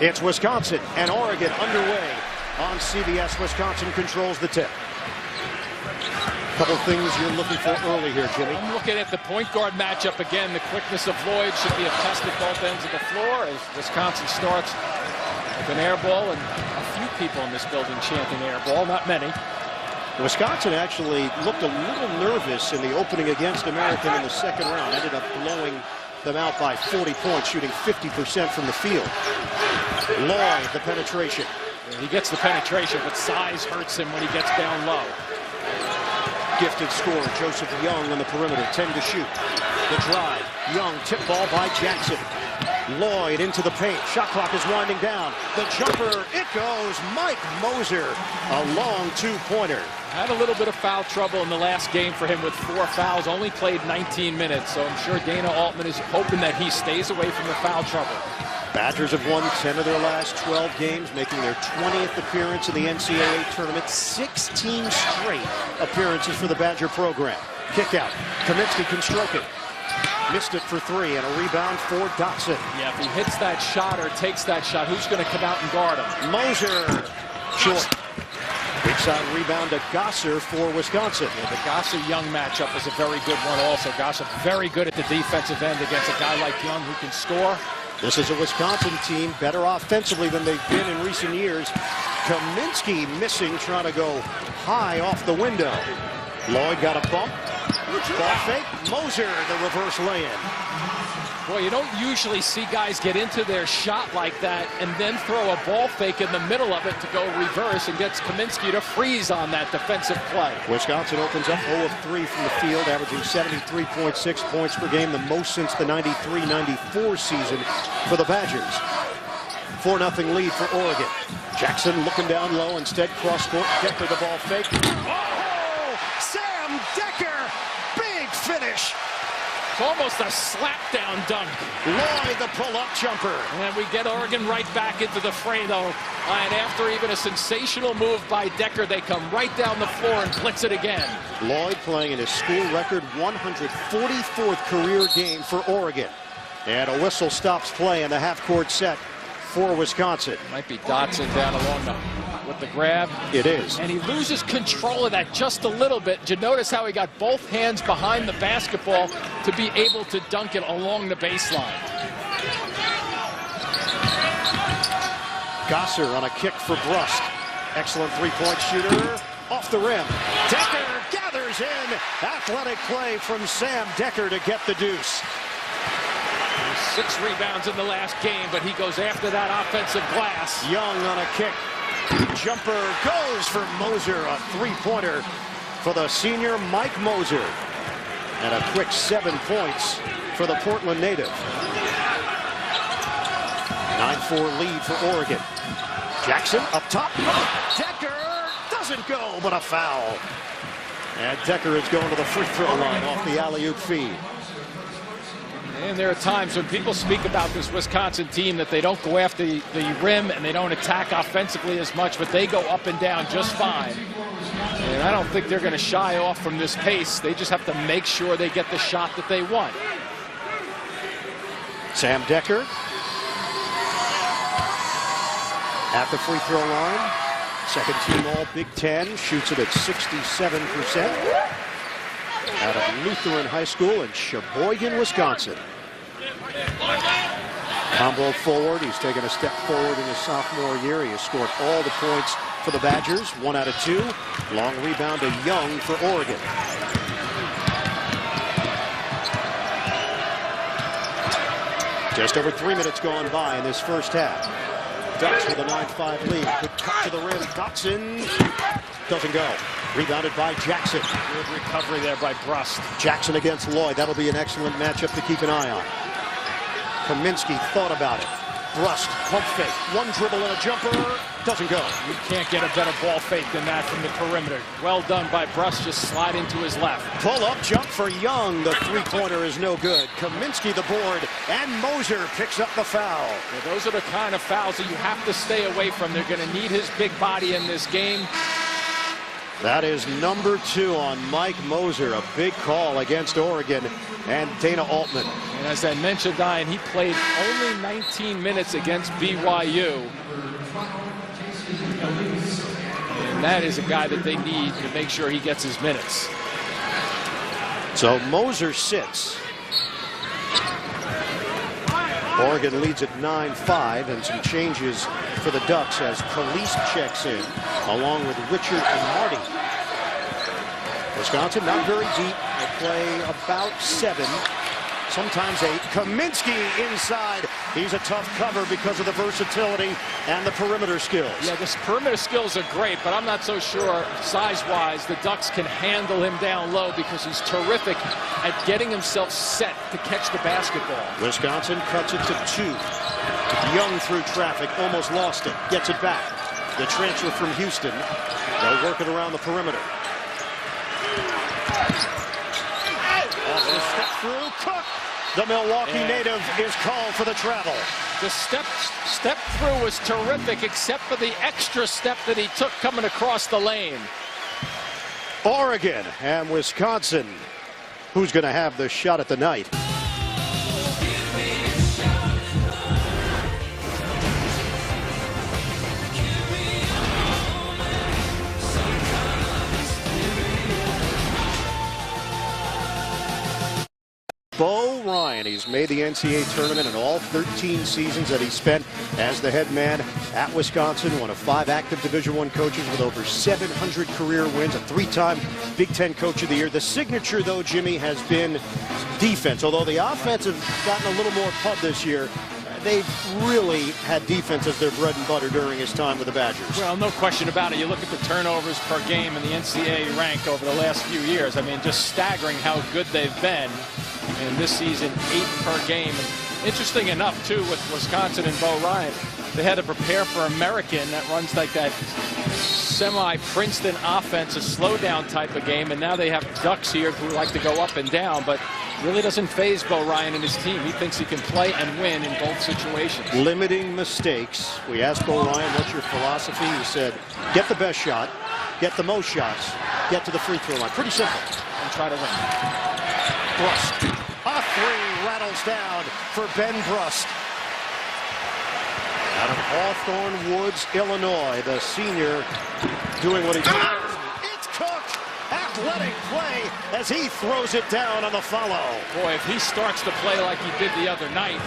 It's Wisconsin and Oregon underway on CBS. Wisconsin controls the tip. Couple things you're looking for early here, Jimmy. I'm looking at the point guard matchup again. The quickness of Lloyd should be a test at both ends of the floor as Wisconsin starts with an air ball, and a few people in this building chanting air ball, not many. Wisconsin actually looked a little nervous in the opening against American in the second round. Ended up blowing them out by 40 points, shooting 50% from the field. Lloyd, the penetration. Yeah, he gets the penetration, but size hurts him when he gets down low. Gifted scorer, Joseph Young on the perimeter, 10 to shoot. The drive, Young, tip ball by Jackson. Lloyd into the paint, shot clock is winding down. The jumper, it goes, Mike Moser, a long two-pointer. Had a little bit of foul trouble in the last game for him with 4 fouls, only played 19 minutes, so I'm sure Dana Altman is hoping that he stays away from the foul trouble. Badgers have won 10 of their last 12 games, making their 20th appearance in the NCAA tournament. 16 straight appearances for the Badger program. Kick out, Kaminsky can stroke it. Missed it for 3, and a rebound for Dotson. Yeah, if he hits that shot or takes that shot, who's going to come out and guard him? Moser, short. Big side rebound to Gosser for Wisconsin. Yeah, the Gosser-Young matchup is a very good one also. Gosser very good at the defensive end against a guy like Young who can score. This is a Wisconsin team better offensively than they've been in recent years. Kaminsky missing, trying to go high off the window. Lloyd got a bump. Ball fake. Moser, the reverse lay-in. Boy, you don't usually see guys get into their shot like that and then throw a ball fake in the middle of it to go reverse, and gets Kaminsky to freeze on that defensive play. Wisconsin opens up 0 of 3 from the field, averaging 73.6 points per game, the most since the 93-94 season for the Badgers. 4-0 lead for Oregon. Jackson looking down low, instead cross court. Decker the ball fake. Oh! Sam Decker! Big finish! It's almost a slap-down dunk. Lloyd, the pull-up jumper. And we get Oregon right back into the fray, though. And after even a sensational move by Decker, they come right down the floor and blitz it again. Lloyd playing in his school record 144th career game for Oregon. And a whistle stops play in the half-court set for Wisconsin. Might be Dotson down along with the grab. It is. And he loses control of that just a little bit. Did you notice how he got both hands behind the basketball to be able to dunk it along the baseline? Gosser on a kick for Brust. Excellent three-point shooter. Off the rim. Decker gathers in. Athletic play from Sam Decker to get the deuce. 6 rebounds in the last game, but he goes after that offensive glass. Young on a kick. Jumper goes for Moser. A three-pointer for the senior Mike Moser. And a quick 7 points for the Portland native. 9-4 lead for Oregon. Jackson up top. Decker doesn't go, but a foul. And Decker is going to the free throw line off the alley-oop feed. And there are times when people speak about this Wisconsin team that they don't go after the rim and they don't attack offensively as much, but they go up and down just fine. And I don't think they're going to shy off from this pace. They just have to make sure they get the shot that they want. Sam Decker at the free throw line. Second team all Big Ten, shoots it at 67%. Out of Lutheran High School in Sheboygan, Wisconsin. Combo forward. He's taken a step forward in his sophomore year. He has scored all the points for the Badgers. 1 out of 2. Long rebound to Young for Oregon. Just over 3 minutes gone by in this first half. Ducks with a 9-5 lead. Good cut to the rim. Dotson doesn't go. Rebounded by Jackson. Good recovery there by Brust. Jackson against Lloyd. That'll be an excellent matchup to keep an eye on. Kaminsky thought about it. Brust, pump fake. One dribble and a jumper. Doesn't go. You can't get a better ball fake than that from the perimeter. Well done by Brust, just sliding to his left. Pull-up jump for Young. The three-pointer is no good. Kaminsky the board, and Moser picks up the foul. Yeah, those are the kind of fouls that you have to stay away from. They're going to need his big body in this game. That is number 2 on Mike Moser. A big call against Oregon and Dana Altman. And as I mentioned, Diane, he played only 19 minutes against BYU. And that is a guy that they need to make sure he gets his minutes. So Moser sits. Oregon leads at 9-5, and some changes for the Ducks as Kalise checks in, along with Richard and Marty. Wisconsin not very deep. They play about 7, sometimes 8. Kaminsky inside. He's a tough cover because of the versatility and the perimeter skills. Yeah, the perimeter skills are great, but I'm not so sure size-wise the Ducks can handle him down low because he's terrific at getting himself set to catch the basketball. Wisconsin cuts it to 2. Young through traffic, almost lost it, gets it back. The transfer from Houston. They'll work it around the perimeter. Off the step through, Cook. The Milwaukee native is called for the travel. The step through was terrific, except for the extra step that he took coming across the lane. Oregon and Wisconsin. Who's going to have the shot at the night? Bo Ryan, he's made the NCAA tournament in all 13 seasons that he spent as the head man at Wisconsin. One of 5 active Division I coaches with over 700 career wins, a 3-time Big Ten Coach of the Year. The signature, though, Jimmy, has been defense. Although the offense have gotten a little more pub this year, they've really had defense as their bread and butter during his time with the Badgers. Well, no question about it. You look at the turnovers per game in the NCAA rank over the last few years. I mean, just staggering how good they've been. And this season, 8 per game. And interesting enough, too, with Wisconsin and Bo Ryan, they had to prepare for American that runs like that semi-Princeton offense, a slowdown type of game. And now they have Ducks here who like to go up and down, but really doesn't faze Bo Ryan and his team. He thinks he can play and win in both situations. Limiting mistakes. We asked Bo Ryan, what's your philosophy? He said, get the best shot, get the most shots, get to the free throw line. Pretty simple. And try to win. Brust. A 3 rattles down for Ben Brust. Out of Hawthorne Woods, Illinois, the senior doing what he does. It's Cook. Athletic play as he throws it down on the follow. Boy, if he starts to play like he did the other night,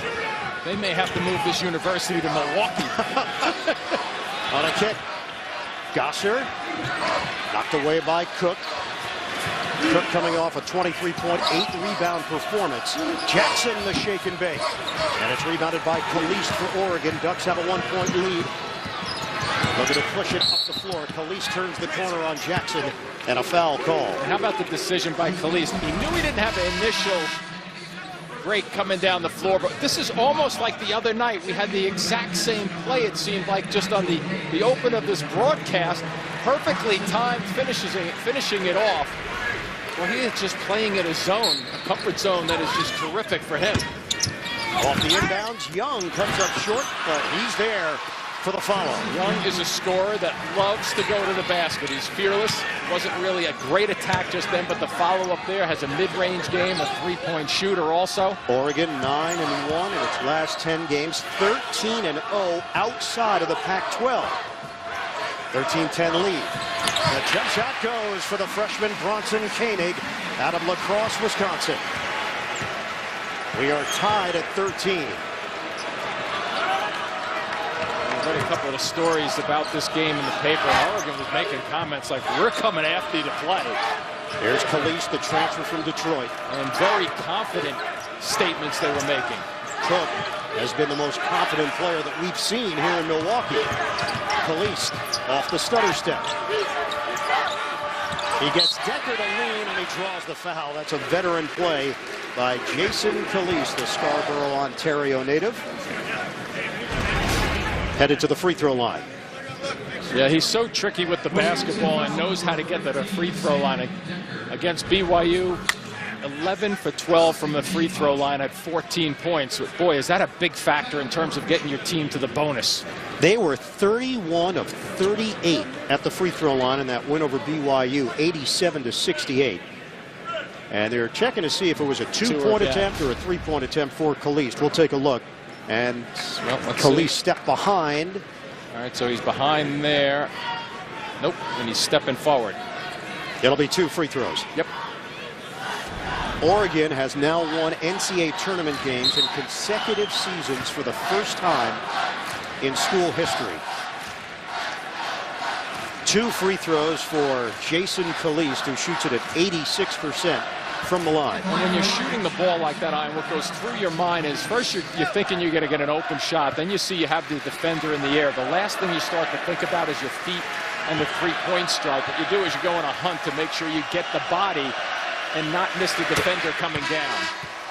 they may have to move this university to Milwaukee. On a kick. Gosser. Knocked away by Cook. Cook coming off a 23.8 rebound performance. Jackson the shake and bake. And it's rebounded by Kalise for Oregon. Ducks have a 1-point lead. Looking to push it up the floor. Kalise turns the corner on Jackson and a foul call. And how about the decision by Kalise? He knew he didn't have an initial break coming down the floor, but this is almost like the other night. We had the exact same play, it seemed like, just on the open of this broadcast. Perfectly timed, finishing it off. Well, he is just playing in a zone, a comfort zone that is just terrific for him. Off the inbounds, Young comes up short, but he's there for the follow. Young is a scorer that loves to go to the basket. He's fearless. Wasn't really a great attack just then, but the follow-up there has a mid-range game, a 3-point shooter also. Oregon 9-1 in its last 10 games, 13-0 outside of the Pac-12. 13-10 lead. The jump shot goes for the freshman Bronson Koenig out of La Crosse, Wisconsin. We are tied at 13. I read a couple of the stories about this game in the paper. Oregon was making comments like, we're coming after you to play. Here's Kalise, the transfer from Detroit. And very confident statements they were making. Cook has been the most confident player that we've seen here in Milwaukee. Kalise off the stutter step. He gets Decker to lean and he draws the foul. That's a veteran play by Jason Kalise, the Scarborough, Ontario native. Headed to the free throw line. Yeah, he's so tricky with the basketball and knows how to get to the free throw line. Against BYU, 11 for 12 from the free throw line at 14 points. Boy, is that a big factor in terms of getting your team to the bonus. They were 31 of 38 at the free throw line in that win over BYU, 87-68. And they're checking to see if it was a two-point attempt or a three-point attempt for Kalist. We'll take a look. And Kalist stepped behind. All right, so he's behind there. Nope, and he's stepping forward. It'll be 2 free throws. Yep. Oregon has now won NCAA tournament games in consecutive seasons for the first time in school history. 2 free throws for Jason Kalist, who shoots it at 86% from the line. And when you're shooting the ball like that, Ian, what goes through your mind is first you're thinking you're going to get an open shot. Then you see you have the defender in the air. The last thing you start to think about is your feet and the three-point strike. What you do is you go on a hunt to make sure you get the body and not miss the defender coming down.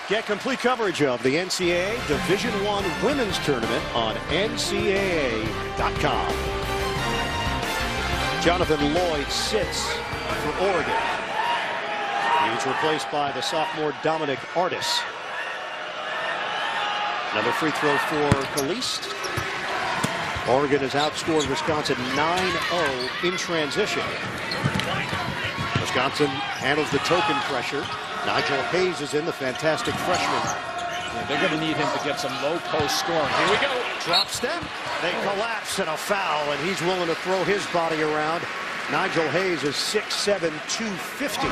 Get complete coverage of the NCAA Division I Women's Tournament on NCAA.com. Jonathan Lloyd sits for Oregon. He's replaced by the sophomore Dominic Artis. Another free throw for Kalist. Oregon has outscored Wisconsin 9-0 in transition. Wisconsin handles the token pressure. Nigel Hayes is in, the fantastic freshman. Yeah, they're going to need him to get some low post scoring. Here we go. Drop step. They collapse and a foul, and he's willing to throw his body around. Nigel Hayes is 6'7", 250.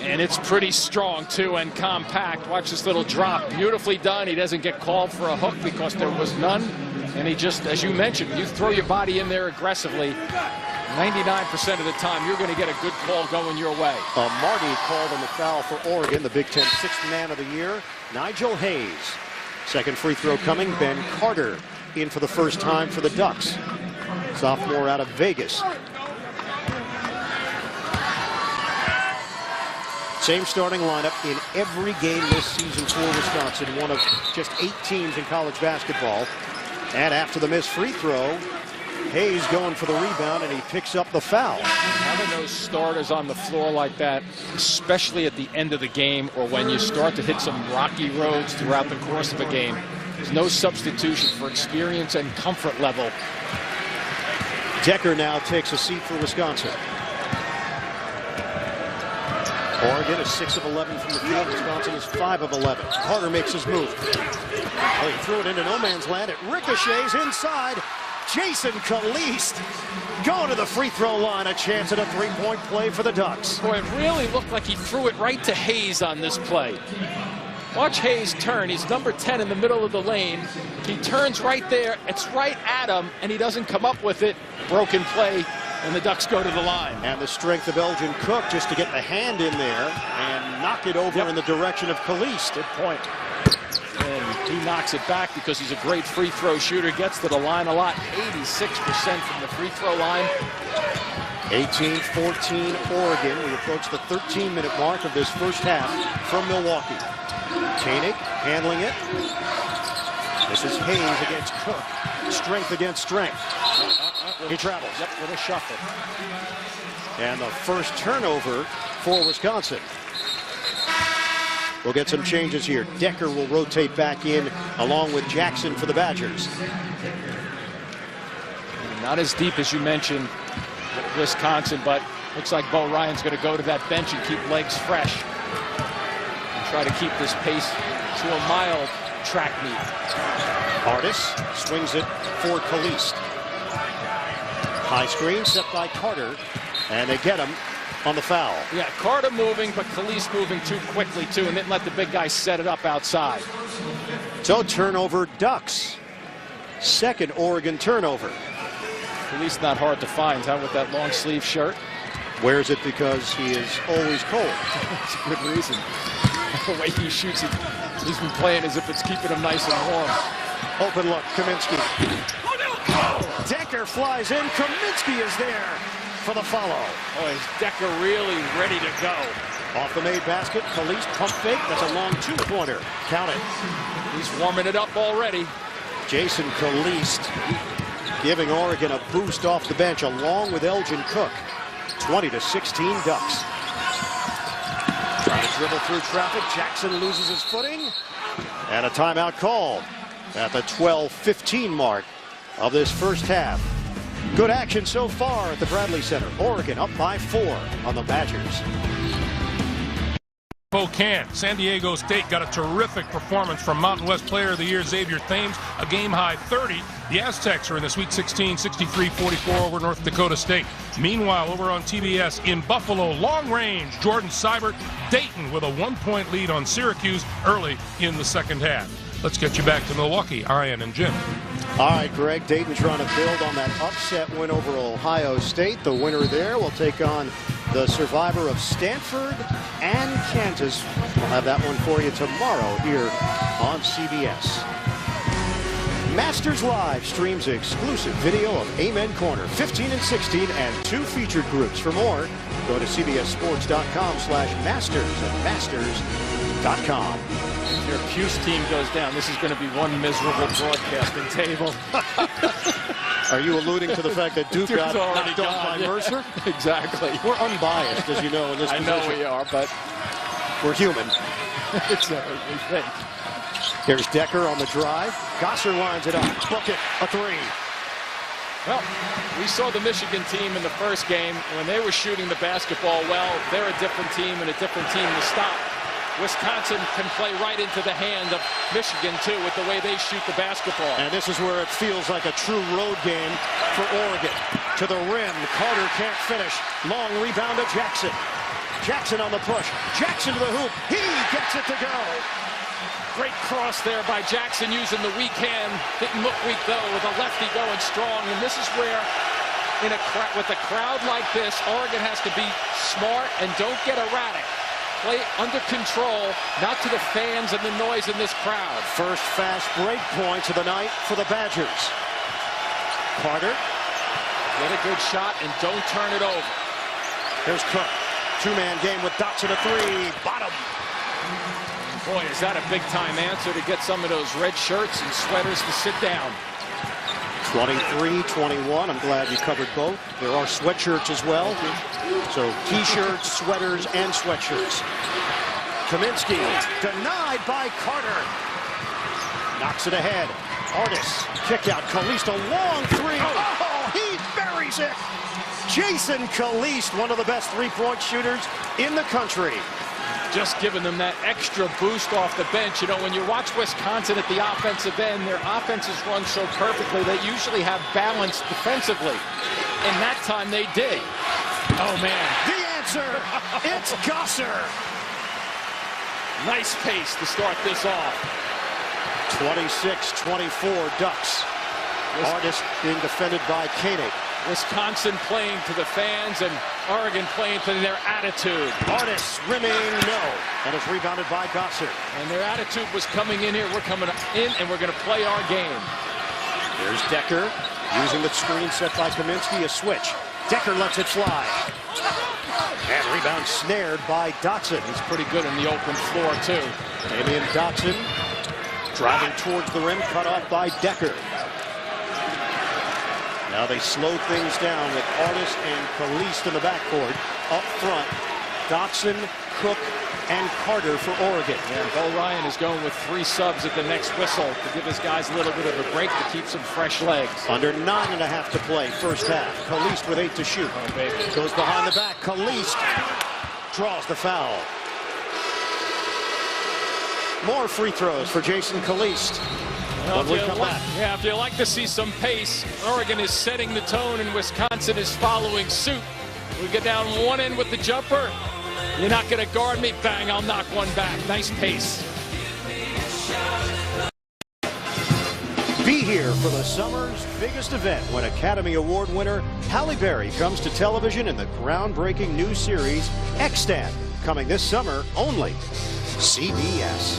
And it's pretty strong, too, and compact. Watch this little drop. Beautifully done. He doesn't get called for a hook because there was none. And he just, as you mentioned, you throw your body in there aggressively, 99% of the time, you're going to get a good call going your way. Marty called on the foul for Oregon, the Big Ten Sixth Man of the Year, Nigel Hayes. Second free throw coming, Ben Carter in for the first time for the Ducks. Sophomore out of Vegas. Same starting lineup in every game this season for Wisconsin, one of just 8 teams in college basketball. And after the missed free throw, Hayes going for the rebound, and he picks up the foul. Having those starters on the floor like that, especially at the end of the game or when you start to hit some rocky roads throughout the course of a game, there's no substitution for experience and comfort level. Decker now takes a seat for Wisconsin. Oregon is 6 of 11 from the field. Wisconsin is 5 of 11. Carter makes his move. Oh, he threw it into no man's land. It ricochets inside. Jason Kalist going to the free throw line. A chance at a three-point play for the Ducks. Boy, it really looked like he threw it right to Hayes on this play. Watch Hayes turn. He's number 10 in the middle of the lane. He turns right there. It's right at him, and he doesn't come up with it. Broken play, and the Ducks go to the line. And the strength of Elgin Cook just to get the hand in there and knock it over in the direction of Kalist. Good point. And he knocks it back because he's a great free throw shooter. Gets to the line a lot. 86% from the free throw line. 18-14 Oregon. We approach the 13-minute mark of this first half from Milwaukee. Koenig handling it. This is Hayes against Cook. Strength against strength. He travels. Yep, with a shuffle. And the first turnover for Wisconsin. We'll get some changes here. Decker will rotate back in along with Jackson for the Badgers. Not as deep as you mentioned with Wisconsin, but looks like Bo Ryan's going to go to that bench and keep legs fresh. And try to keep this pace to a mild track meet. Artis swings it for Kalist. High screen set by Carter, and they get him on the foul. Yeah, Carter moving, but Kalist moving too quickly, too, and didn't let the big guy set it up outside. So turnover, Ducks. Second Oregon turnover. Kalist not hard to find, huh, with that long sleeve shirt. Wears it because he is always cold. That's a good reason. The way he shoots it, he's been playing as if it's keeping him nice and warm. Open look, Kaminsky. Decker flies in. Kaminsky is there for the follow. Oh, is Decker really ready to go? Off the made basket, Kalist pump fake. That's a long two-pointer. Count it. He's warming it up already. Jason Kalist giving Oregon a boost off the bench along with Elgin Cook. 20-16 Ducks. dribble through traffic. Jackson loses his footing. And a timeout called at the 12:15 mark of this first half. Good action so far at the Bradley Center. Oregon up by 4 on the Badgers. Spokane. San Diego State got a terrific performance from Mountain West Player of the Year Xavier Thames, a game-high 30. The Aztecs are in the Sweet 16, 63-44 over North Dakota State. Meanwhile, over on TBS in Buffalo, long range, Jordan Seibert, Dayton with a 1-point lead on Syracuse early in the second half. Let's get you back to Milwaukee, Ian and Jim. All right, Greg, Dayton trying to build on that upset win over Ohio State. The winner there will take on the survivor of Stanford and Kansas. We'll have that one for you tomorrow here on CBS. Masters Live streams exclusive video of Amen Corner 15 and 16 and 2 featured groups. For more, go to cbssports.com/masters and masters.com. If your Cuse team goes down, this is going to be one miserable broadcasting table. Are you alluding to the fact that Duke got already knocked off by Mercer? Exactly. We're unbiased, as you know, in this position. I know we are, but we're human. It's what we think. Here's Decker on the drive. Gosser lines it up. Book it. A 3. Well, we saw the Michigan team in the first game. When they were shooting the basketball well, they're a different team and a different team to stop. Wisconsin can play right into the hand of Michigan, too, with the way they shoot the basketball. And this is where it feels like a true road game for Oregon. To the rim. Carter can't finish. Long rebound to Jackson. Jackson on the push. Jackson to the hoop. He gets it to go. Great cross there by Jackson using the weak hand. Didn't look weak, though, with a lefty going strong. And this is where, with a crowd like this, Oregon has to be smart and don't get erratic. Play under control, not to the fans and the noise in this crowd. First fast break points of the night for the Badgers. Carter. Get a good shot and don't turn it over. Here's Cook. 2-man game with Dotson a 3. Bottom. Boy, is that a big-time answer to get some of those red shirts and sweaters to sit down. 23-21. I'm glad you covered both. There are sweatshirts as well. So T-shirts, sweaters, and sweatshirts. Kaminsky denied by Carter. Knocks it ahead. Artis. Kick out. Kalist a long 3. Oh, he buries it. Jason Kalist, one of the best three-point shooters in the country. Just giving them that extra boost off the bench. You know, when you watch Wisconsin at the offensive end, their offenses run so perfectly, they usually have balance defensively. And that time they did. Oh, man. The answer, it's Gosser. Nice pace to start this off. 26-24 Ducks. Artis being defended by Koenig. Wisconsin playing to the fans and Oregon playing to their attitude. Artis rimming no. And it's rebounded by Gosser. And their attitude was coming in here. We're coming in and we're going to play our game. There's Decker using the screen set by Kaminsky. A switch. Decker lets it fly. And rebound snared by Dotson. He's pretty good in the open floor, too. Damian Dotson driving towards the rim, cut off by Decker. Now they slow things down with Artis and Kalist in the backcourt. Up front, Dotson, Cook, and Carter for Oregon. And Bo Ryan is going with 3 subs at the next whistle to give his guys a little bit of a break to keep some fresh legs. Under 9.5 to play, first half. Kalist with 8 to shoot. Oh, baby. Goes behind the back. Kalist draws the foul. More free throws for Jason Kalist. Well, when we come back. Yeah, if you like to see some pace, Oregon is setting the tone and Wisconsin is following suit. We get down one end with the jumper. You're not going to guard me. Bang, I'll knock one back. Nice pace. Be here for the summer's biggest event when Academy Award winner Halle Berry comes to television in the groundbreaking new series Extant, coming this summer only. CBS.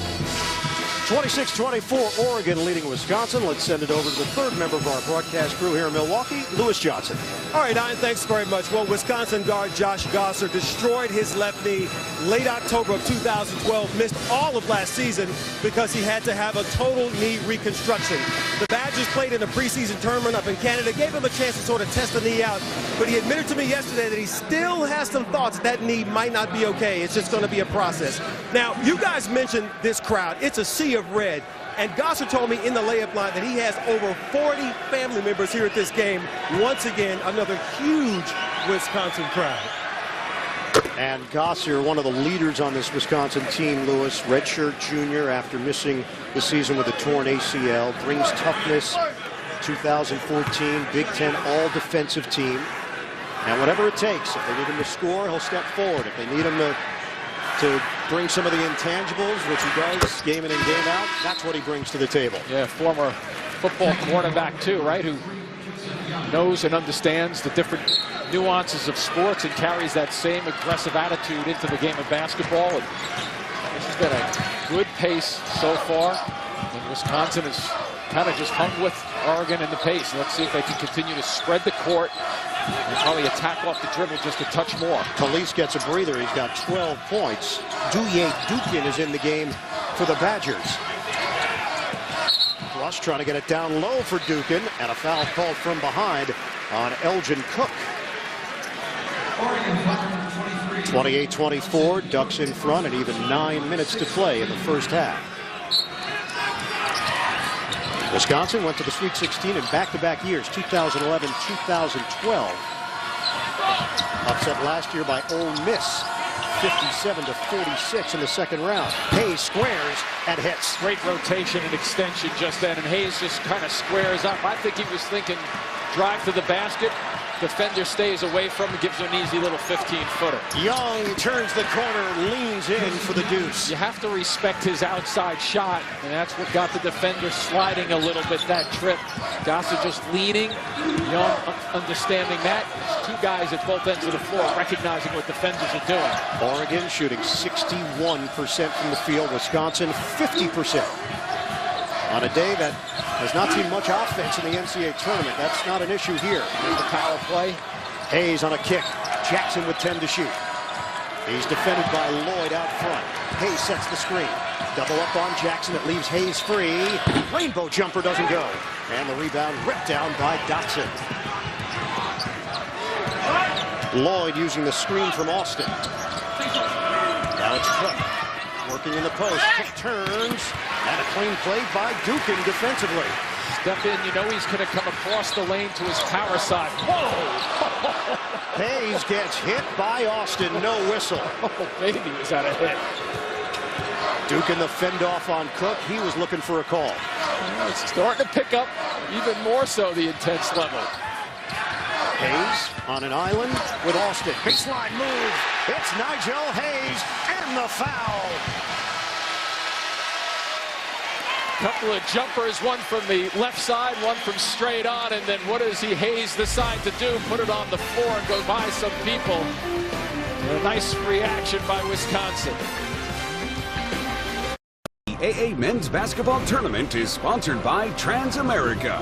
26-24, Oregon leading Wisconsin. Let's send it over to the third member of our broadcast crew here in Milwaukee, Lewis Johnson. All right, Ian, thanks very much. Well, Wisconsin guard Josh Gosser destroyed his left knee late October of 2012, missed all of last season because he had to have a total knee reconstruction. The Badgers played in a preseason tournament up in Canada, gave him a chance to sort of test the knee out, but he admitted to me yesterday that he still has some thoughts that knee might not be okay. It's just going to be a process. Now, you guys mentioned this crowd. It's a sea of red. And Gosser told me in the layup line that he has over 40 family members here at this game. Once again, another huge Wisconsin crowd. And Gosser, one of the leaders on this Wisconsin team, Lewis, redshirt junior after missing the season with a torn ACL, brings toughness. 2014 Big Ten all-defensive team. And whatever it takes, if they need him to score, he'll step forward. If they need him to bring some of the intangibles, which he does game in and game out, that's what he brings to the table. Yeah, former football quarterback too, right? Who knows and understands the different nuances of sports and carries that same aggressive attitude into the game of basketball. And this has been a good pace so far. And Wisconsin is kind of just hung with Oregon in the pace. Let's see if they can continue to spread the court and probably attack off the dribble just a touch more. Kalise gets a breather. He's got 12 points. Dukin is in the game for the Badgers. Brust trying to get it down low for Dukin, and a foul called from behind on Elgin Cook. 28-24, Ducks in front, and even 9 minutes to play in the first half. Wisconsin went to the Sweet 16 in back-to-back years, 2011, 2012. Upset last year by Ole Miss, 57-46 in the second round. Hayes squares and hits. Great rotation and extension just then, and Hayes just kind of squares up. I think he was thinking drive to the basket. Defender stays away from him, gives him an easy little 15-footer. Young turns the corner, leans in for the deuce. You have to respect his outside shot, and that's what got the defender sliding a little bit that trip. Gosser just leaning, Young understanding that. There's two guys at both ends of the floor recognizing what defenders are doing. Oregon shooting 61% from the field, Wisconsin 50%. On a day that has not seen much offense in the NCAA tournament. That's not an issue here. Here's the power play. Hayes on a kick. Jackson with 10 to shoot. He's defended by Lloyd out front. Hayes sets the screen. Double up on Jackson. It leaves Hayes free. Rainbow jumper doesn't go. And the rebound ripped down by Dotson. Lloyd using the screen from Austin. Now it's Cook. Working in the post. Cook turns. And a clean play by Dukin defensively. Step in, you know he's going to come across the lane to his power side. Whoa! Hayes gets hit by Austin, no whistle. Oh, baby, was that a hit. Dukin the fend off on Cook. He was looking for a call. It's starting to pick up even more so the intense level. Hayes on an island with Austin. Baseline move. It's Nigel Hayes and the foul. Couple of jumpers, one from the left side, one from straight on, and then what does Hayes decide to do? Put it on the floor and go by some people. And a nice reaction by Wisconsin. The NCAA Men's Basketball Tournament is sponsored by Transamerica.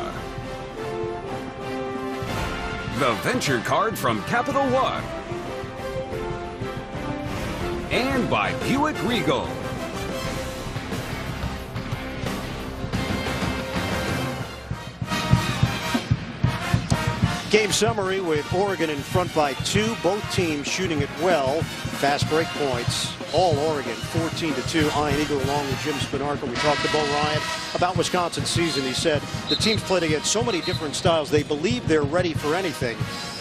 The Venture Card from Capital One. And by Buick Regal. Game summary with Oregon in front by 2. Both teams shooting it well. Fast break points. All Oregon 14-2. Ian Eagle along with Jim Spinarca. We talked to Bo Ryan about Wisconsin's season. He said the team's played against so many different styles. They believe they're ready for anything.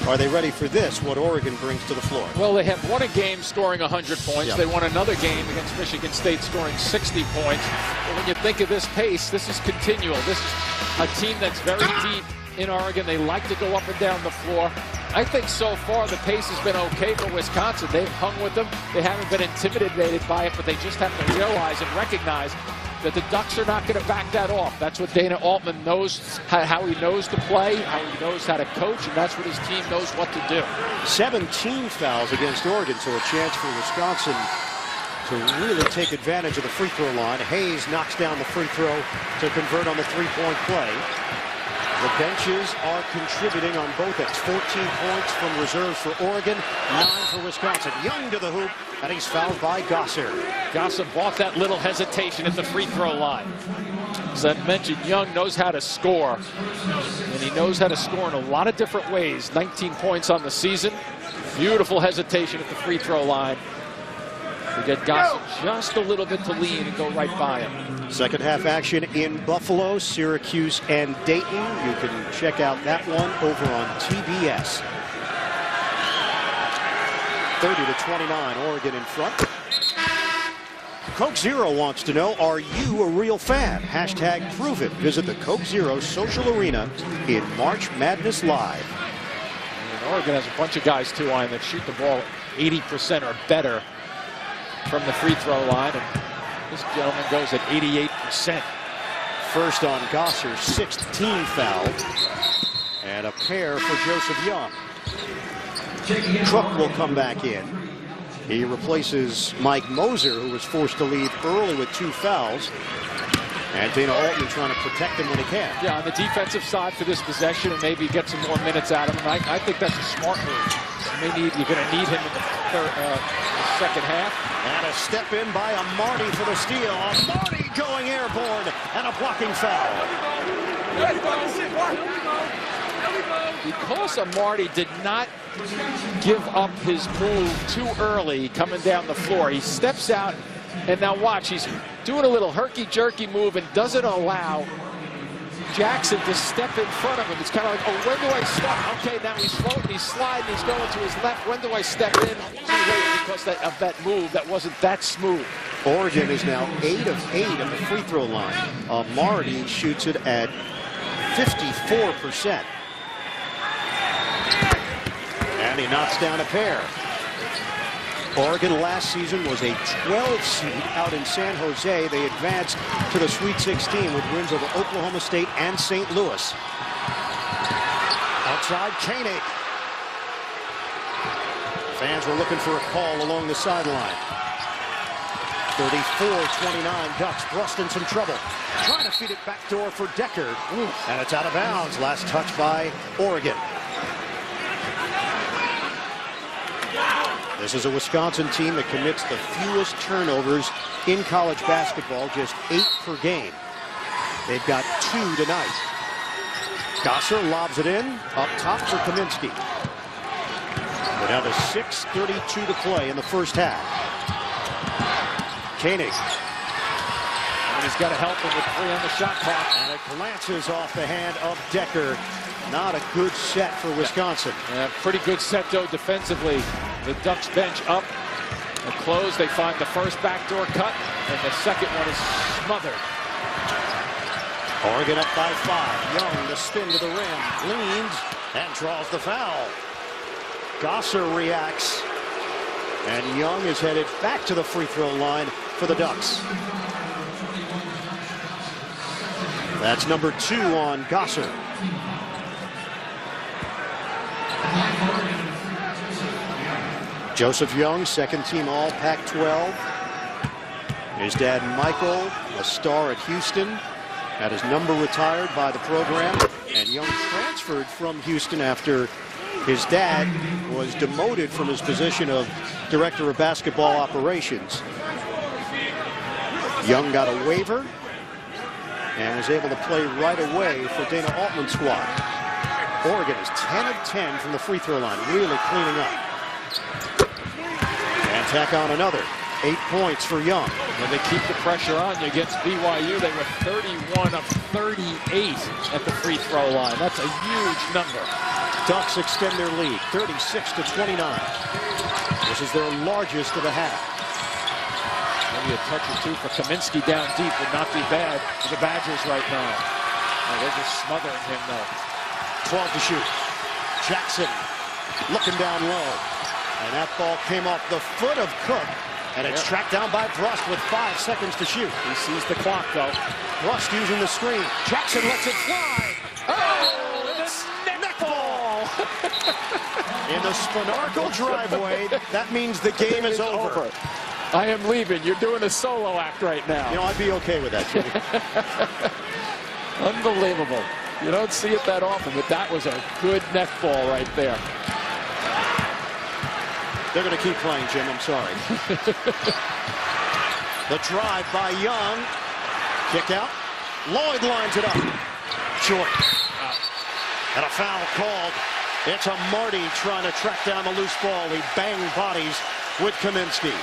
Are they ready for this, what Oregon brings to the floor? Well, they have won a game scoring 100 points. Yep. They won another game against Michigan State scoring 60 points. But when you think of this pace, this is continual. This is a team that's very deep in Oregon. They like to go up and down the floor. I think so far the pace has been okay for Wisconsin. They've hung with them. They haven't been intimidated by it, but they just have to realize and recognize that the Ducks are not going to back that off. That's what Dana Altman knows, how he knows to play, how he knows how to coach, and that's what his team knows what to do. 17 fouls against Oregon, so a chance for Wisconsin to really take advantage of the free throw line. Hayes knocks down the free throw to convert on the three-point play. The benches are contributing on both ends. 14 points from reserves for Oregon, 9 for Wisconsin. Young to the hoop, and he's fouled by Gosser. Gosser bought that little hesitation at the free throw line. As I mentioned, Young knows how to score, and he knows how to score in a lot of different ways. 19 points on the season. Beautiful hesitation at the free throw line to get Gosser just a little bit to lean and go right by him. Second half action in Buffalo, Syracuse and Dayton. You can check out that one over on TBS. 30-29, Oregon in front. Coke Zero wants to know, are you a real fan? Hashtag prove it. Visit the Coke Zero social arena in March Madness Live. And Oregon has a bunch of guys too on that shoot the ball 80% or better from the free throw line, and this gentleman goes at 88%. First on Gosser, 6th team foul, and a pair for Joseph Young. Cook will come back in. He replaces Mike Moser, who was forced to leave early with 2 fouls. And Dana Altman trying to protect him when he can. Yeah, on the defensive side for this possession, and maybe get some more minutes out of him. I think that's a smart move. You're going to need him in the second half. And a step in by Amarty for the steal. Amarty going airborne, and a blocking foul. Because Amarty did not give up his move too early coming down the floor, he steps out, and now watch, he's doing a little herky-jerky move and doesn't allow Jackson to step in front of him. It's kind of like, oh, when do I stop? Okay, now he's floating, he's sliding, he's going to his left. When do I step in? Too late because of that move that wasn't that smooth. Oregon is now 8 of 8 at the free throw line. Amarty shoots it at 54%. And he knocks down a pair. Oregon last season was a 12 seed out in San Jose. They advanced to the Sweet 16 with wins over Oklahoma State and St. Louis. Outside, Koenig. Fans were looking for a call along the sideline. 34-29 Ducks. Brust in some trouble. Trying to feed it backdoor for Decker. And it's out of bounds. Last touch by Oregon. This is a Wisconsin team that commits the fewest turnovers in college basketball, just 8 per game. They've got 2 tonight. Gosser lobs it in, up top for Kaminsky. We're down to 6:32 to play in the first half. Koenig. And he's got to help him with 3 on the shot clock. And it glances off the hand of Decker. Not a good set for Wisconsin. Yeah, pretty good set, though, defensively. The Ducks bench up. The close, they find the first backdoor cut, and the second one is smothered. Oregon up by 5. Young, the spin to the rim. Leans and draws the foul. Gosser reacts. And Young is headed back to the free throw line for the Ducks. That's number 2 on Gosser. Joseph Young, second team all Pac-12. His dad Michael, a star at Houston, had his number retired by the program, and Young transferred from Houston after his dad was demoted from his position of director of basketball operations. Young got a waiver and was able to play right away for Dana Altman's squad. Oregon is 10 of 10 from the free throw line, really cleaning up. And tack on another. 8 points for Young. When they keep the pressure on you against BYU, they were 31 of 38 at the free throw line. That's a huge number. Ducks extend their lead, 36-29. This is their largest of the half. Maybe a touch or 2 for Kaminsky down deep would not be bad for the Badgers right now. Oh, they're just smothering him, though. 12 to shoot. Jackson looking down low. And that ball came off the foot of Cook. And it's tracked down by Brust with 5 seconds to shoot. He sees the clock, though. Brust using the screen. Jackson lets it fly. Oh, it's neckball. In the Spinarcle driveway, that means the game is over. I am leaving. You're doing a solo act right now. You know, I'd be okay with that, Jimmy. Unbelievable. You don't see it that often, but that was a good neck ball right there. They're going to keep playing, Jim. I'm sorry. The drive by Young. Kick out. Lloyd lines it up. Short. And a foul called. It's a Marty trying to track down the loose ball. He banged bodies with Kaminsky.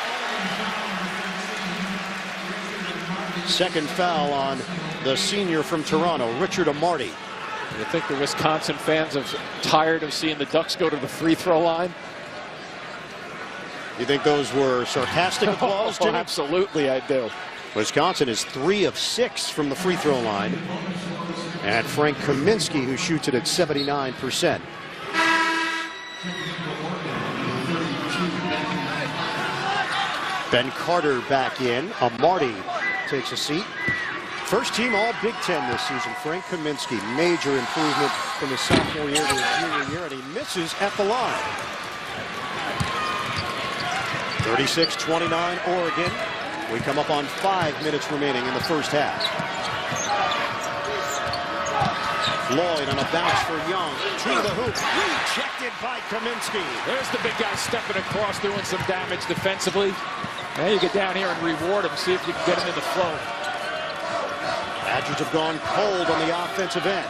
Second foul on the senior from Toronto, Richard Amarty. You think the Wisconsin fans are tired of seeing the Ducks go to the free throw line? You think those were sarcastic applause, Jimmy? Oh, absolutely, I do. Wisconsin is 3 of 6 from the free throw line. And Frank Kaminsky, who shoots it at 79%. Ben Carter back in. Amarty takes a seat. First team all Big Ten this season. Frank Kaminsky, major improvement from his sophomore year to his junior year, and he misses at the line. 36-29 Oregon. We come up on 5 minutes remaining in the first half. Lloyd on a bounce for Young. To the hoop. Rejected by Kaminsky. There's the big guy stepping across, doing some damage defensively. Now you get down here and reward him. See if you can get him in the flow. Badgers have gone cold on the offensive end.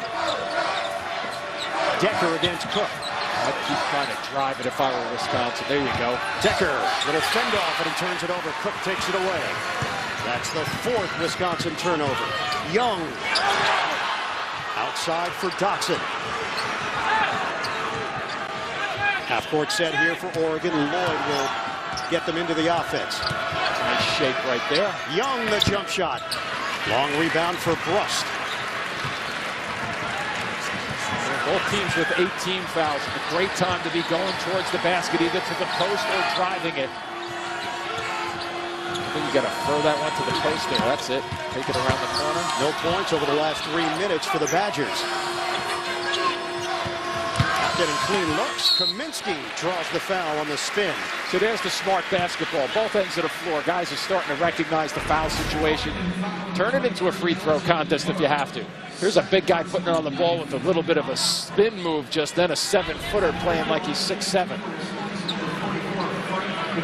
Decker against Cook. I'd keep trying to drive it if I were Wisconsin. There you go. Decker, little fend off, and he turns it over. Cook takes it away. That's the 4th Wisconsin turnover. Young. Outside for Doxson. Half court set here for Oregon. Lloyd will get them into the offense. Nice shake right there. Young, the jump shot. Long rebound for Brust. Both teams with 18 fouls. A great time to be going towards the basket, either to the post or driving it. I think you got to throw that one to the post there. That's it. Take it around the corner. No points over the last 3 minutes for the Badgers. Not getting clean looks. Kaminsky draws the foul on the spin. So there's the smart basketball. Both ends of the floor. Guys are starting to recognize the foul situation. Turn it into a free throw contest if you have to. Here's a big guy putting it on the ball with a little bit of a spin move just then. A 7-footer playing like he's 6'7".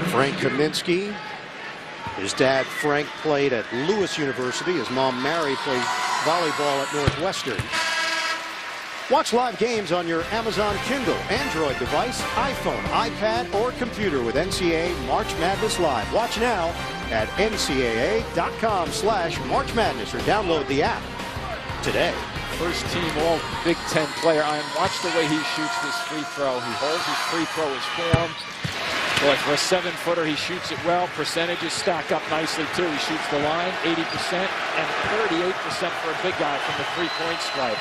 Frank Kaminsky. His dad, Frank, played at Lewis University. His mom, Mary, played volleyball at Northwestern. Watch live games on your Amazon Kindle, Android device, iPhone, iPad, or computer with NCAA March Madness Live. Watch now at ncaa.com/March Madness or download the app today. First team all Big Ten player. Watch the way he shoots this free throw. He holds his free throw his form. Boy, for a 7-footer, he shoots it well. Percentages stack up nicely, too. He shoots the line, 80% and 38% for a big guy from the three-point stripe.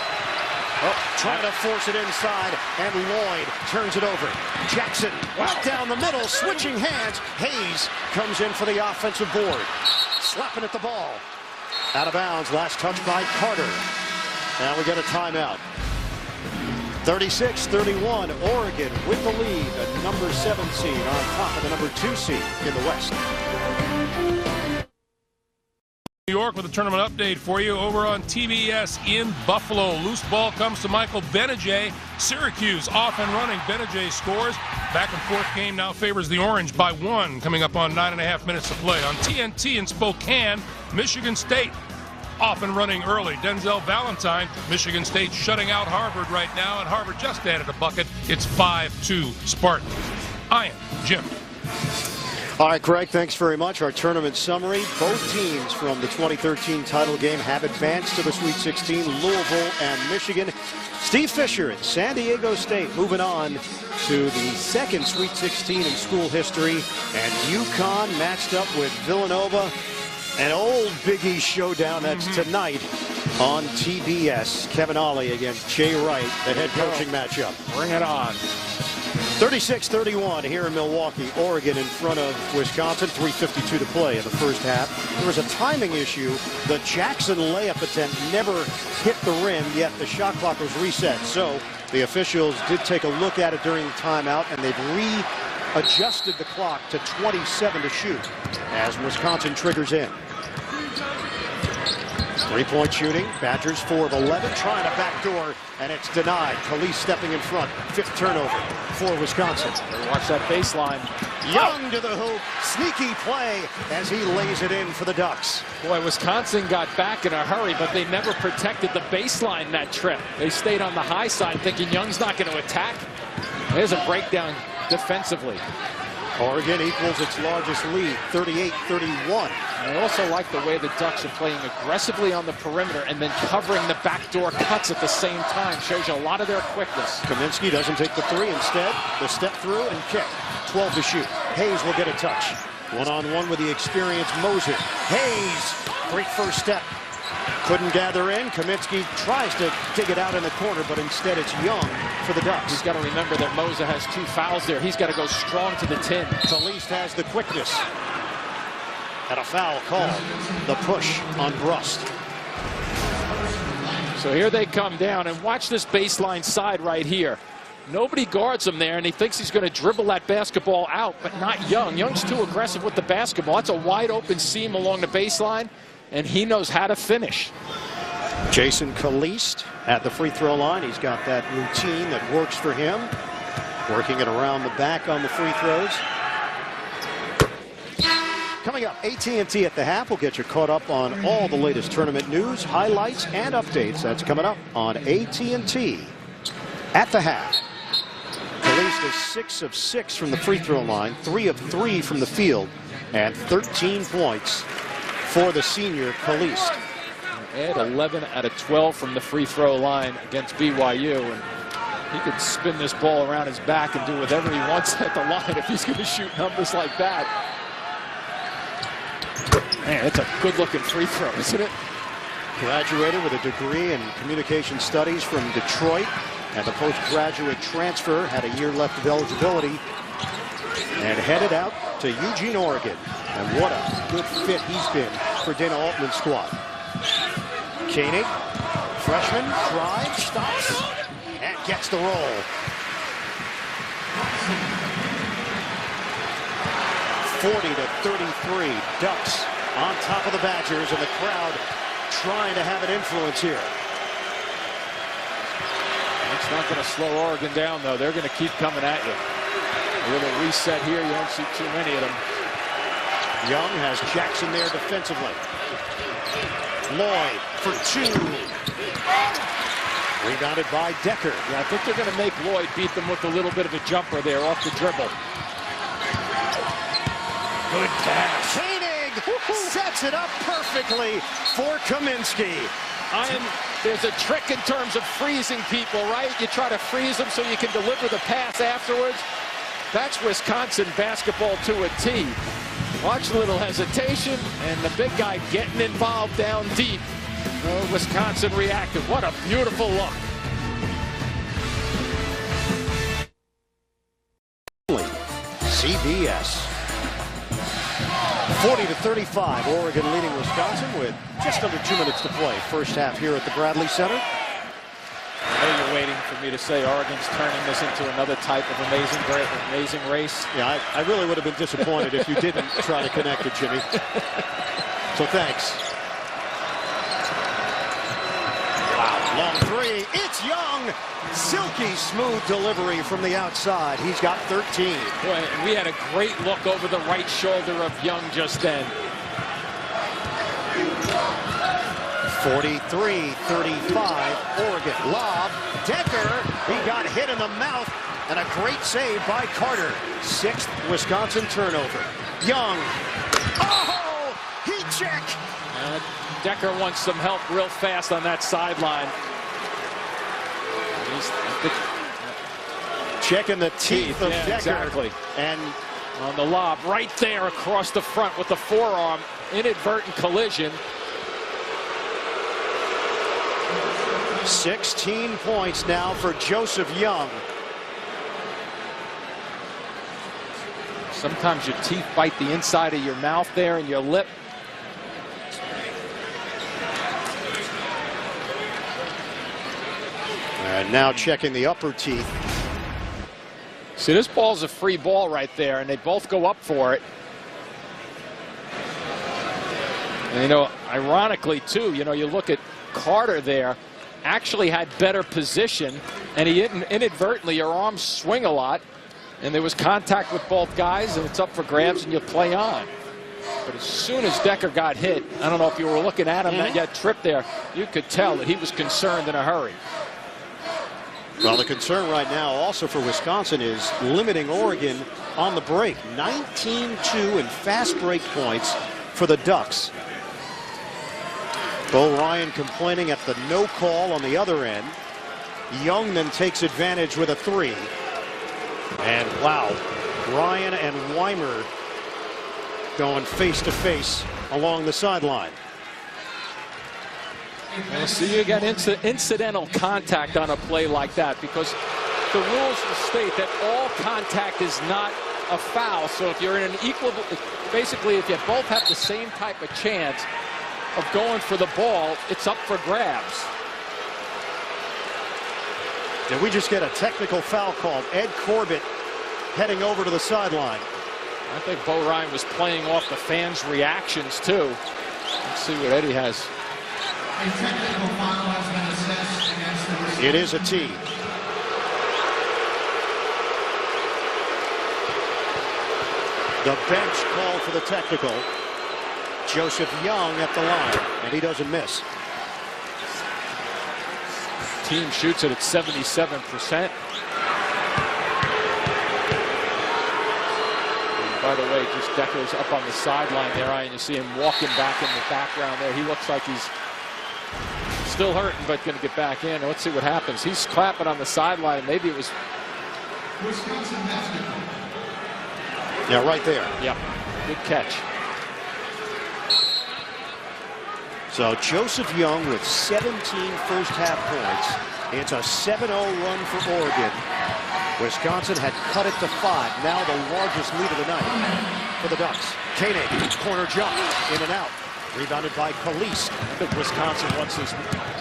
Oh, trying to force it inside, and Lloyd turns it over. Jackson, right down the middle, switching hands. Hayes comes in for the offensive board. Slapping at the ball. Out of bounds, last touch by Carter. Now we get a timeout. 36-31, Oregon with the lead, the number 7 seed on top of the number 2 seed in the West. New York with a tournament update for you over on TBS in Buffalo. Loose ball comes to Michael Benajay. Syracuse off and running. Benajay scores. Back and forth game now favors the Orange by 1, coming up on 9.5 minutes to play. On TNT in Spokane, Michigan State off and running early. Denzel Valentine, Michigan State shutting out Harvard right now, and Harvard just added a bucket. It's 5-2 Spartans. I am Jim. All right, Greg, thanks very much. Our tournament summary. Both teams from the 2013 title game have advanced to the Sweet 16, Louisville and Michigan. Steve Fisher at San Diego State moving on to the second Sweet 16 in school history. And UConn matched up with Villanova. An old Big East showdown that's tonight on TBS. Kevin Ollie against Jay Wright, the head coaching matchup. Bring it on. 36-31 here in Milwaukee. Oregon in front of Wisconsin. 3:52 to play in the first half. There was a timing issue. The Jackson layup attempt never hit the rim, yet the shot clock was reset. So the officials did take a look at it during the timeout, and they've adjusted the clock to 27 to shoot as Wisconsin triggers in. Three-point shooting. Badgers 4 of 11, trying a backdoor, and it's denied. Kalise stepping in front. 5th turnover for Wisconsin. Watch that baseline. Young to the hoop. Sneaky play as he lays it in for the Ducks. Boy, Wisconsin got back in a hurry, but they never protected the baseline that trip. They stayed on the high side thinking Young's not going to attack. There's a breakdown defensively. Oregon equals its largest lead, 38-31. I also like the way the Ducks are playing aggressively on the perimeter and then covering the backdoor cuts at the same time. Shows you a lot of their quickness. Kaminsky doesn't take the three. Instead, the step through and kick. 12 to shoot. Hayes will get a touch. One-on-one with the experienced Moser. Hayes, great first step. Couldn't gather in. Kaminsky tries to dig it out in the corner, but instead it's Young for the Ducks. He's got to remember that Moser has 2 fouls there. He's got to go strong to the tin. Kalise has the quickness. And a foul call. The push on Brust. So here they come down, and watch this baseline side right here. Nobody guards him there, and he thinks he's going to dribble that basketball out, but not Young. Young's too aggressive with the basketball. That's a wide open seam along the baseline, and he knows how to finish. Jason Kalise at the free throw line. He's got that routine that works for him. Working it around the back on the free throws. Coming up, AT&T at the half. We'll get you caught up on all the latest tournament news, highlights, and updates. That's coming up on AT&T at the half. Kalise is 6 of 6 from the free throw line, 3 of 3 from the field, and 13 points for the senior Kalise. Add 11 out of 12 from the free throw line against BYU, and he could spin this ball around his back and do whatever he wants at the line if he's going to shoot numbers like that. Man, it's a good-looking free throw, isn't it? Graduated with a degree in communication studies from Detroit, and the postgraduate transfer, had a year left of eligibility, and headed out to Eugene, Oregon. And what a good fit he's been for Dana Altman's squad. Koenig, freshman, drives, stops, and gets the roll. 40-33, Ducks on top of the Badgers, and the crowd trying to have an influence here. It's not going to slow Oregon down, though. They're going to keep coming at you. A little reset here. You don't see too many of them. Young has Jackson there defensively. Lloyd for 2. Rebounded by Decker. Yeah, I think they're going to make Lloyd beat them with a little bit of a jumper there off the dribble. Good pass. Koenig sets it up perfectly for Kaminsky. There's a trick in terms of freezing people, right? You try to freeze them so you can deliver the pass afterwards. That's Wisconsin basketball to a T. Watch a little hesitation, and the big guy getting involved down deep. Wisconsin reacted. What a beautiful look. CBS. 40-35, Oregon leading Wisconsin with just under 2 minutes to play. First half here at the Bradley Center. I know you're waiting for me to say Oregon's turning this into another type of amazing race. Yeah, I really would have been disappointed if you didn't try to connect it, Jimmy. So thanks. Wow, long three. It's Young. Silky smooth delivery from the outside. He's got 13. Boy, and we had a great look over the right shoulder of Young just then. 43-35, Oregon. Lob, Decker. He got hit in the mouth, and a great save by Carter. 6th Wisconsin turnover. Young. Oh, he checked. Decker wants some help real fast on that sideline. Checking the teeth of Decker. Exactly. And on the lob, right there across the front with the forearm, inadvertent collision. 16 points now for Joseph Young. Sometimes your teeth bite the inside of your mouth there and your lip. And now checking the upper teeth. See, this ball's a free ball right there, and they both go up for it. And, you know, ironically, too, you know, you look at Carter there, actually had better position, and he inadvertently, your arms swing a lot, and there was contact with both guys, and it's up for grabs, and you play on. But as soon as Decker got hit, I don't know if you were looking at him, that trip there, you could tell that he was concerned in a hurry. Well, the concern right now also for Wisconsin is limiting Oregon on the break. 19-2 in fast break points for the Ducks. Bo Ryan complaining at the no call on the other end. Young then takes advantage with a three. And wow, Ryan and Weimer going face to face along the sideline. Well, see, you get incidental contact on a play like that because the rules state that all contact is not a foul. So if you're in an equal, basically if you both have the same type of chance of going for the ball, it's up for grabs. Did we just get a technical foul called? Ed Corbett heading over to the sideline. I think Bo Ryan was playing off the fans' reactions too. Let's see what Eddie has. A technical foul has been assessed against the It is a tee. The bench called for the technical. Joseph Young at the line, and he doesn't miss. Team shoots it at 77%. By the way, just Decker's up on the sideline there, and you see him walking back in the background there. He looks like he's still hurting, but going to get back in. Let's see what happens. He's clapping on the sideline. Maybe it was Wisconsin basketball. Yeah, right there. Yep, good catch. So Joseph Young with 17 first half points. It's a 7-0 run for Oregon. Wisconsin had cut it to 5. Now the largest lead of the night for the Ducks. Koenig, corner jump, in and out. Rebounded by Kalise. I think Wisconsin wants this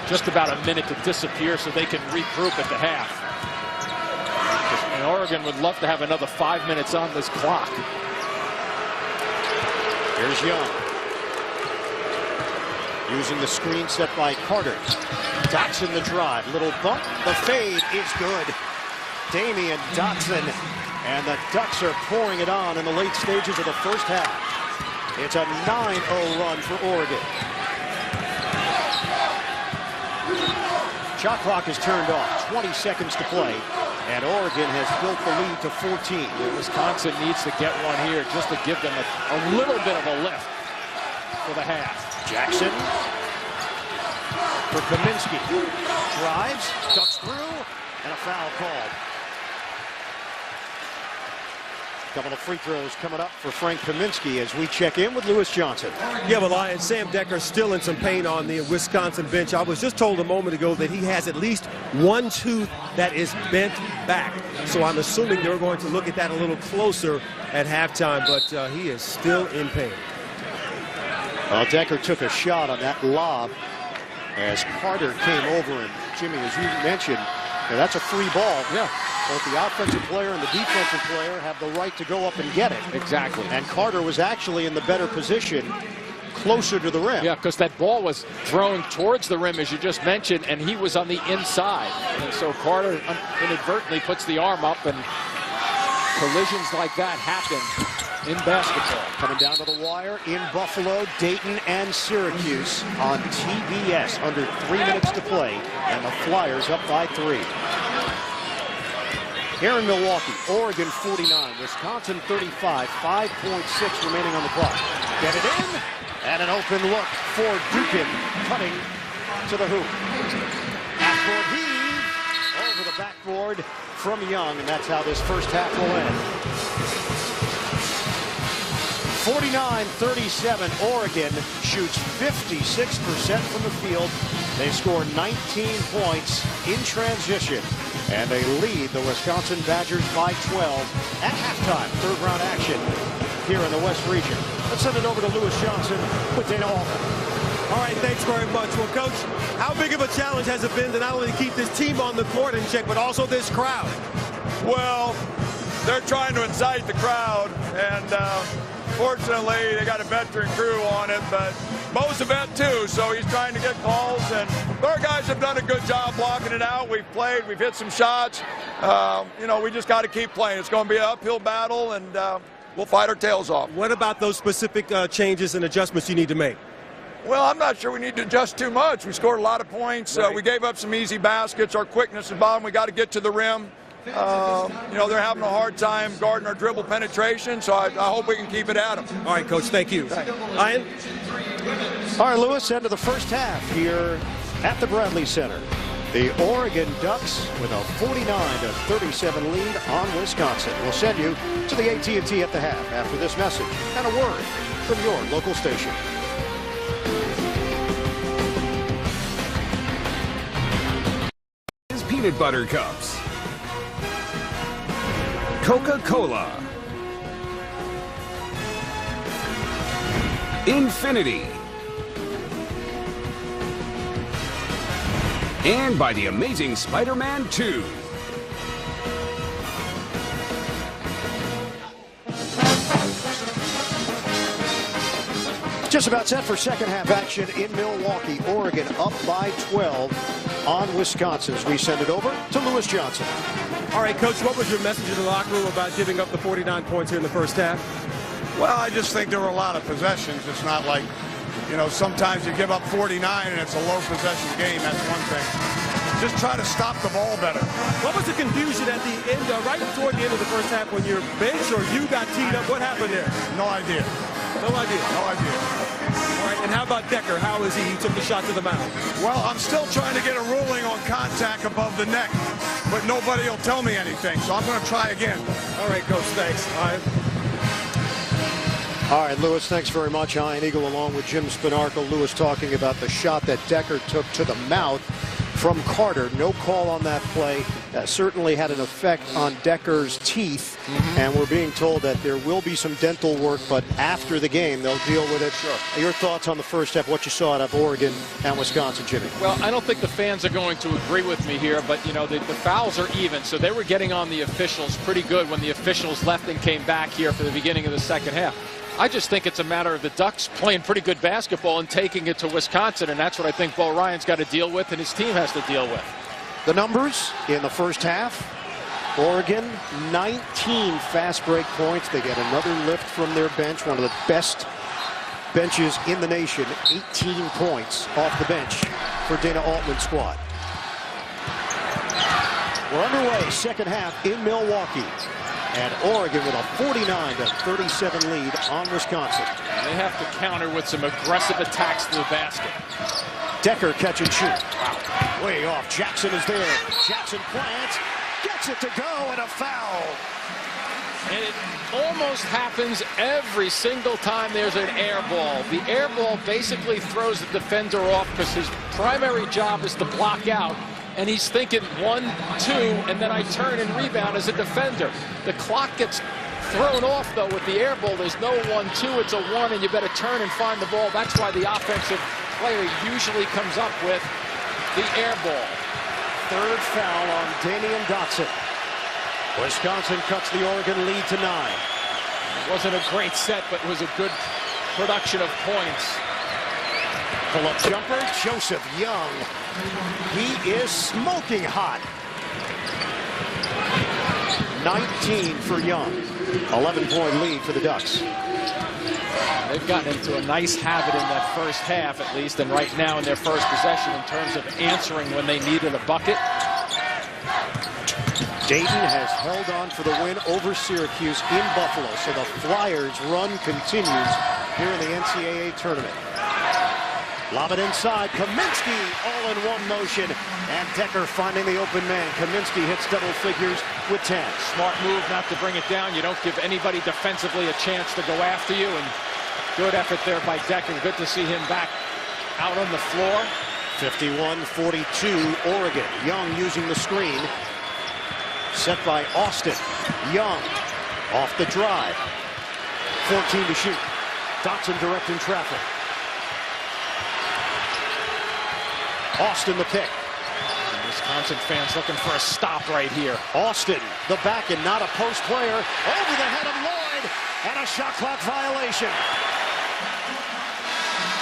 just about a minute to disappear so they can regroup at the half. And Oregon would love to have another 5 minutes on this clock. Here's Young. Using the screen set by Carter. Dotson the drive. Little bump. The fade is good. Damian Dotson. And the Ducks are pouring it on in the late stages of the first half. It's a 9-0 run for Oregon. Shot clock is turned off. 20 seconds to play. And Oregon has built the lead to 14. Yeah, Wisconsin needs to get one here just to give them a little bit of a lift for the half. Jackson for Kaminsky. Drives, ducks through, and a foul called. Couple of free throws coming up for Frank Kaminsky as we check in with Lewis Johnson. Yeah, well, Lion, Sam Decker still in some pain on the Wisconsin bench. I was just told a moment ago that he has at least one tooth that is bent back. So I'm assuming they're going to look at that a little closer at halftime, but he is still in pain. Well, Decker took a shot on that lob as Carter came over, and Jimmy, as you mentioned, that's a free ball. Yeah. Both the offensive player and the defensive player have the right to go up and get it. Exactly. And Carter was actually in the better position, closer to the rim. Yeah, because that ball was thrown towards the rim, as you just mentioned, and he was on the inside. And so Carter inadvertently puts the arm up, and collisions like that happen in basketball. Coming down to the wire in Buffalo, Dayton, and Syracuse on TBS. Under 3 minutes to play, and the Flyers up by 3. Here in Milwaukee, Oregon 49, Wisconsin 35, 5.6 remaining on the clock. Get it in, and an open look for Dukin, cutting to the hoop. Half-court heave over the backboard from Young, and that's how this first half will end. 49-37, Oregon shoots 56% from the field. They score 19 points in transition, and they lead the Wisconsin Badgers by 12 at halftime. Third-round action here in the West region. Let's send it over to Lewis Johnson with Dana Altman. All right, thanks very much. Well, Coach, how big of a challenge has it been to not only keep this team on the court in check, but also this crowd? Well, they're trying to incite the crowd, and fortunately they got a veteran crew on it, but Mo's a vet too, so he's trying to get calls, and our guys have done a good job blocking it out. We've played, we've hit some shots. You know, we just got to keep playing. It's going to be an uphill battle, and we'll fight our tails off. What about those specific changes and adjustments you need to make? Well, I'm not sure we need to adjust too much. We scored a lot of points. Right. We gave up some easy baskets. Our quickness is bottom. We got to get to the rim. You know, they're having a hard time guarding our dribble penetration, so I hope we can keep it at them. All right, Coach, thank you. Ian? All right, Lewis, end of the first half here at the Bradley Center. The Oregon Ducks with a 49-37 lead on Wisconsin. We'll send you to the AT&T at the half after this message and a word from your local station. Peanut butter cups, Coca-Cola, Infinity, and by the Amazing Spider-Man 2. Just about set for second half action in Milwaukee. Oregon up by 12 on Wisconsin. As we send it over to Lewis Johnson. All right, Coach, what was your message in the locker room about giving up the 49 points here in the first half? Well, I just think there were a lot of possessions. It's not like, you know, sometimes you give up 49 and it's a low possession game. That's one thing. Just try to stop the ball better. What was the confusion at the end, right toward the end of the first half when your bench or you got teed up? What happened there? No idea. No idea. No idea. All right, and how about Decker? How is he? He took the shot to the mouth. Well, I'm still trying to get a ruling on contact above the neck, but nobody will tell me anything, so I'm going to try again. All right, Coach, thanks. All right, Lewis, thanks very much. Ian Eagle along with Jim Spinarco. Lewis talking about the shot that Decker took to the mouth from Carter. No call on that play. Certainly had an effect on Decker's teeth. And we're being told that there will be some dental work, but after the game, they'll deal with it. Sure. Your thoughts on the first half, what you saw out of Oregon and Wisconsin, Jimmy? Well, I don't think the fans are going to agree with me here, but, you know, the fouls are even, so they were getting on the officials pretty good when the officials left and came back here for the beginning of the second half. I just think it's a matter of the Ducks playing pretty good basketball and taking it to Wisconsin, and that's what I think Bo Ryan's got to deal with and his team has to deal with. The numbers in the first half. Oregon, 19 fast break points. They get another lift from their bench, one of the best benches in the nation. 18 points off the bench for Dana Altman's squad. We're underway, second half in Milwaukee. And Oregon with a 49-37 lead on Wisconsin. And they have to counter with some aggressive attacks to the basket. Decker catch and shoot. Wow. Way off. Jackson is there. Jackson plants. Gets it to go, and a foul. And it almost happens every single time there's an air ball. The air ball basically throws the defender off because his primary job is to block out. And he's thinking 1, 2, and then I turn and rebound as a defender. The clock gets thrown off, though, with the air ball. There's no 1, 2. It's a 1, and you better turn and find the ball. That's why the offensive player usually comes up with the air ball. Third foul on Damian Dotson. Wisconsin cuts the Oregon lead to 9. It wasn't a great set, but it was a good production of points. Pull-up jumper, Joseph Young. He is smoking hot. 19 for Young. 11-point lead for the Ducks. They've gotten into a nice habit in that first half, at least, and right now in their first possession in terms of answering when they needed a bucket. Dayton has held on for the win over Syracuse in Buffalo, so the Flyers' run continues here in the NCAA tournament. Lob it inside. Kaminsky all in one motion. And Decker finding the open man. Kaminsky hits double figures with 10. Smart move not to bring it down. You don't give anybody defensively a chance to go after you. And good effort there by Decker. Good to see him back out on the floor. 51-42 Oregon. Young using the screen. Set by Austin. Young off the drive. 14 to shoot. Dotson directing traffic. Austin the pick. And the Wisconsin fans looking for a stop right here. Austin, the back and not a post player, over the head of Lloyd, and a shot clock violation.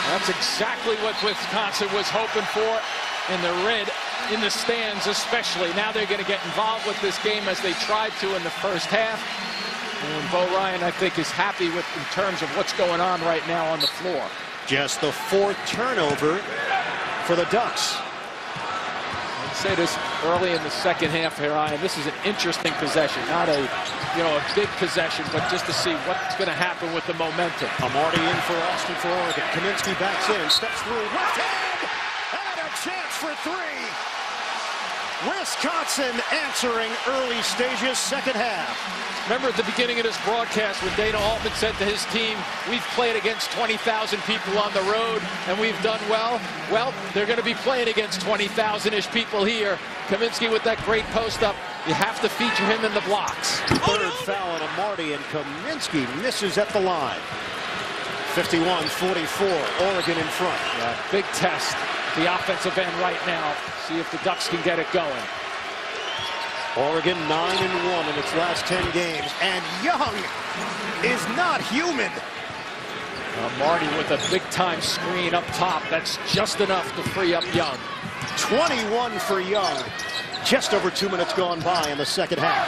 That's exactly what Wisconsin was hoping for, and the red in the stands especially. Now they're going to get involved with this game as they tried to in the first half. And Bo Ryan, I think, is happy with in terms of what's going on right now on the floor. Just the fourth turnover for the Ducks. I'd say this early in the second half here, Ryan. This is an interesting possession, not a big possession, but just to see what's going to happen with the momentum. Amarty in for Austin for Oregon. Kaminsky backs in, steps through, left hand, and a chance for three. Wisconsin answering early stages, second half. Remember at the beginning of this broadcast when Dana Altman said to his team, we've played against 20,000 people on the road and we've done well? Well, they're going to be playing against 20,000-ish people here. Kaminsky with that great post-up. You have to feature him in the blocks. Third foul on Amarty, and Kaminsky misses at the line. 51-44, Oregon in front. Yeah, big test, the offensive end right now. See if the Ducks can get it going. Oregon 9-1 in its last 10 games, and Young is not human. Marty with a big-time screen up top. That's just enough to free up Young. 21 for Young. Just over 2 minutes gone by in the second half.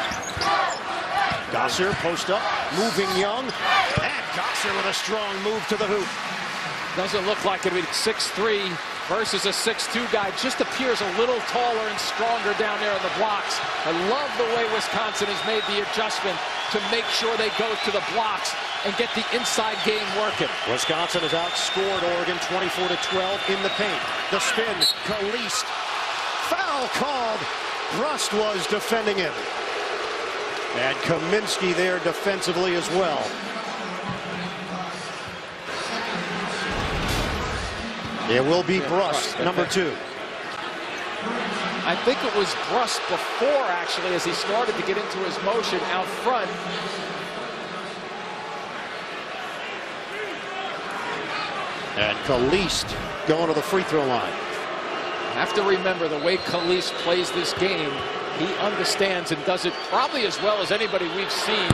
Gosser post up, moving Young, and Gosser with a strong move to the hoop. Doesn't look like it. 6'3" versus a 6'2" guy. Just appears a little taller and stronger down there in the blocks. I love the way Wisconsin has made the adjustment to make sure they go to the blocks and get the inside game working. Wisconsin has outscored Oregon 24-12 in the paint. The spin, Kalist. Foul called. Brust was defending him. And Kaminsky there defensively as well. It will be Brust, number 2. I think it was Brust before, actually, as he started to get into his motion out front. And Kalist going to the free throw line. Have to remember the way Kalist plays this game. He understands and does it probably as well as anybody we've seen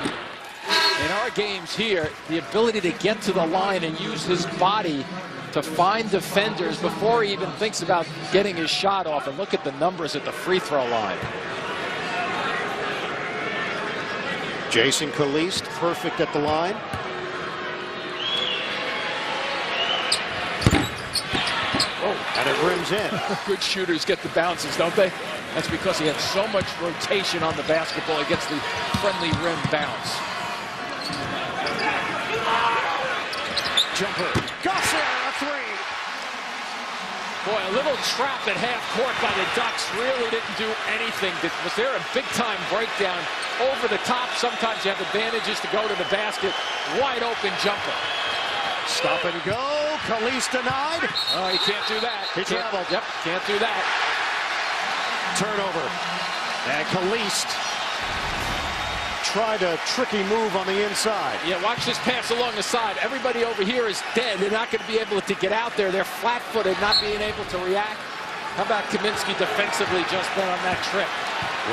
in our games here. The ability to get to the line and use his body to find defenders before he even thinks about getting his shot off. And look at the numbers at the free throw line. Jason Kalist, perfect at the line. Oh, and it rims in. Good shooters get the bounces, don't they? That's because he had so much rotation on the basketball. He gets the friendly rim bounce. Jumper. Gosser, a 3. Boy, a little trap at half court by the Ducks. Really didn't do anything. Was there a big-time breakdown over the top? Sometimes you have advantages to go to the basket. Wide open jumper. Stop and go. Kalist denied. Oh, he can't do that. He traveled. Yep, can't do that. Turnover. And Kalist tried a tricky move on the inside. Yeah, watch this pass along the side. Everybody over here is dead. They're not going to be able to get out there. They're flat-footed, not being able to react. How about Kaminsky defensively just then on that trip?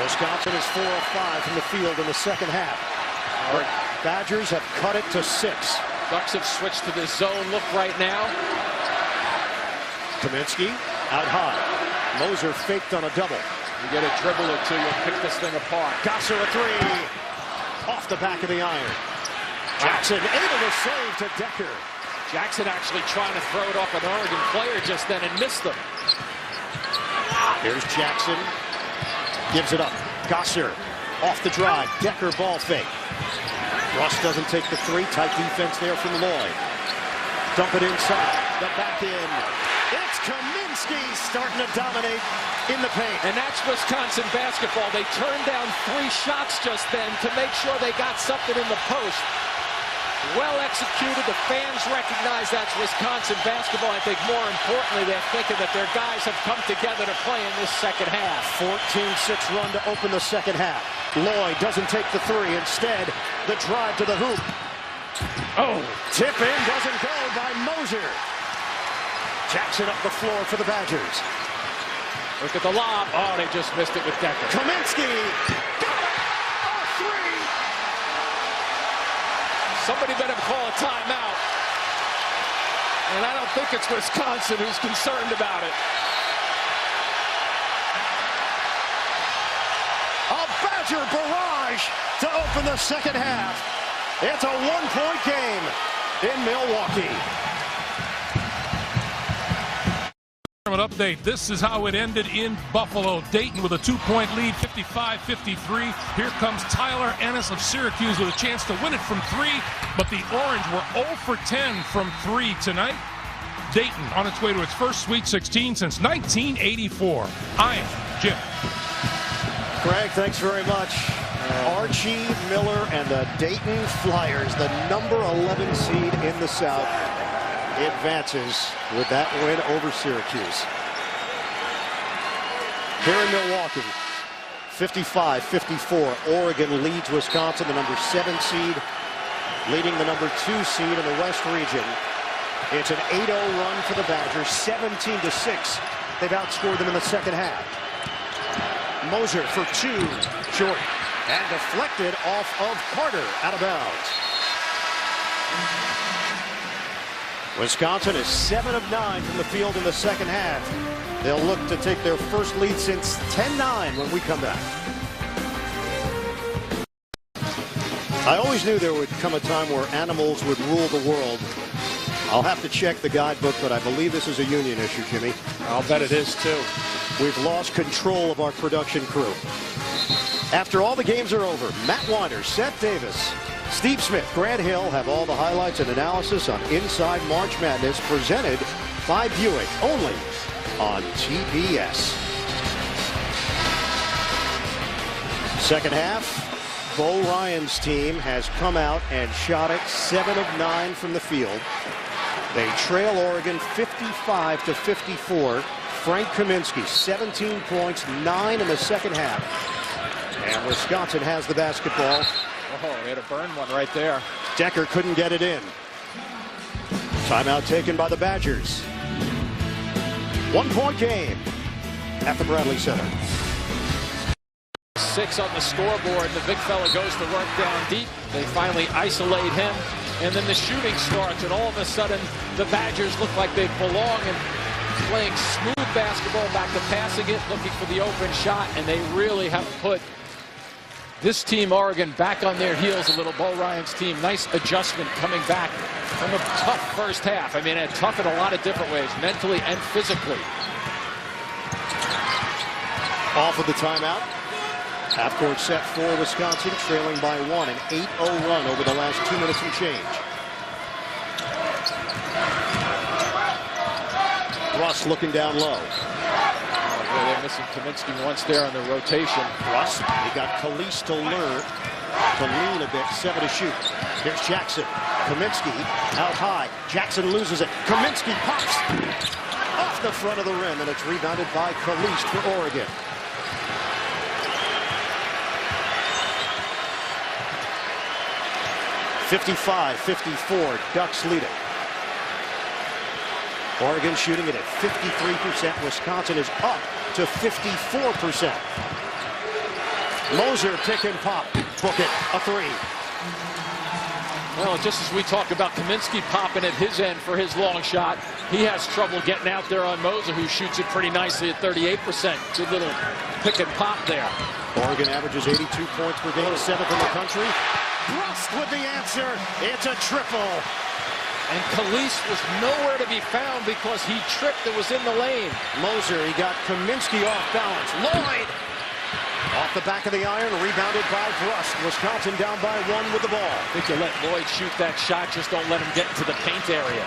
Wisconsin is 4 of 5 from the field in the second half. Our Badgers have cut it to 6. Ducks have switched to the zone look right now. Kaminsky out high. Moser faked on a double. You get a dribble or two, you'll pick this thing apart. Gosser a 3. Off the back of the iron. Jackson able to save to Decker. Jackson actually trying to throw it off an Oregon player just then and missed them. Here's Jackson. Gives it up. Gosser off the drive. Decker ball fake. Brust doesn't take the 3. Tight defense there from Lloyd. Dump it inside. The back in. It's Kaminsky starting to dominate in the paint. And that's Wisconsin basketball. They turned down 3 shots just then to make sure they got something in the post. Well executed. The fans recognize that's Wisconsin basketball. I think more importantly, they're thinking that their guys have come together to play in this second half. 14-6 run to open the second half. Lloyd doesn't take the 3. Instead, the drive to the hoop. Oh, tip in doesn't go by Moser. Jackson up the floor for the Badgers. Look at the lob. Oh, they just missed it with Decker. Kaminsky got it. A three. Somebody better call a timeout. And I don't think it's Wisconsin who's concerned about it. A Badger barrage to open the second half. It's a one-point game in Milwaukee. Update. This is how it ended in Buffalo. Dayton with a 2-point lead, 55-53. Here comes Tyler Ennis of Syracuse with a chance to win it from 3, but the Orange were 0 for 10 from 3 tonight. Dayton on its way to its first Sweet 16 since 1984. I am Jim. Greg, thanks very much. Archie Miller and the Dayton Flyers, the number 11 seed in the South, advances with that win over Syracuse. Here in Milwaukee, 55-54, Oregon leads Wisconsin, the number 7 seed, leading the number 2 seed in the West region. It's an 8-0 run for the Badgers, 17-6. They've outscored them in the second half. Moser for 2, short, and deflected off of Carter, out of bounds. Wisconsin is 7 of 9 from the field in the second half. They'll look to take their first lead since 10-9 when we come back. I always knew there would come a time where animals would rule the world. I'll have to check the guidebook, but I believe this is a union issue, Jimmy. I'll bet it is, too. We've lost control of our production crew. After all the games are over, Matt Weiner, Seth Davis, Steve Smith, Grant Hill have all the highlights and analysis on Inside March Madness, presented by Buick, only on TBS. Second half, Bo Ryan's team has come out and shot it 7 of 9 from the field. They trail Oregon 55-54. Frank Kaminsky, 17 points, 9 in the second half. And Wisconsin has the basketball. Oh, he had a burn one right there. Decker couldn't get it in. Timeout taken by the Badgers. 1-point game at the Bradley Center. 6 on the scoreboard, and the big fella goes to work down deep. They finally isolate him, and then the shooting starts, and all of a sudden the Badgers look like they belong and playing smooth basketball, back to passing it, looking for the open shot, and they really have put this team, Oregon, back on their heels a little. Bo Ryan's team, nice adjustment coming back from a tough first half. I mean, it tough in a lot of different ways, mentally and physically. Off of the timeout. Half-court set for Wisconsin, trailing by 1, an 8-0 run over the last 2 minutes and change. Brust looking down low. Oh, they're missing Kaminsky once there on the rotation. Brust, he got Khalees to lean a bit, 7 to shoot. Here's Jackson. Kaminsky out high. Jackson loses it. Kaminsky pops off the front of the rim, and it's rebounded by Khalees for Oregon. (55-54), Ducks lead it. Oregon shooting it at 53%. Wisconsin is up to 54%. Moser pick and pop. Book it. A 3. Well, just as we talk about Kaminsky popping at his end for his long shot, he has trouble getting out there on Moser, who shoots it pretty nicely at 38%. Good little pick and pop there. Oregon averages 82 points per game, 7th in the country. Brust with the answer. It's a triple. And Khalees was nowhere to be found because he tripped and was in the lane. Moser, he got Kaminsky off balance. Lloyd off the back of the iron, rebounded by Brust. Wisconsin down by 1 with the ball. I think you let Lloyd shoot that shot, just don't let him get into the paint area.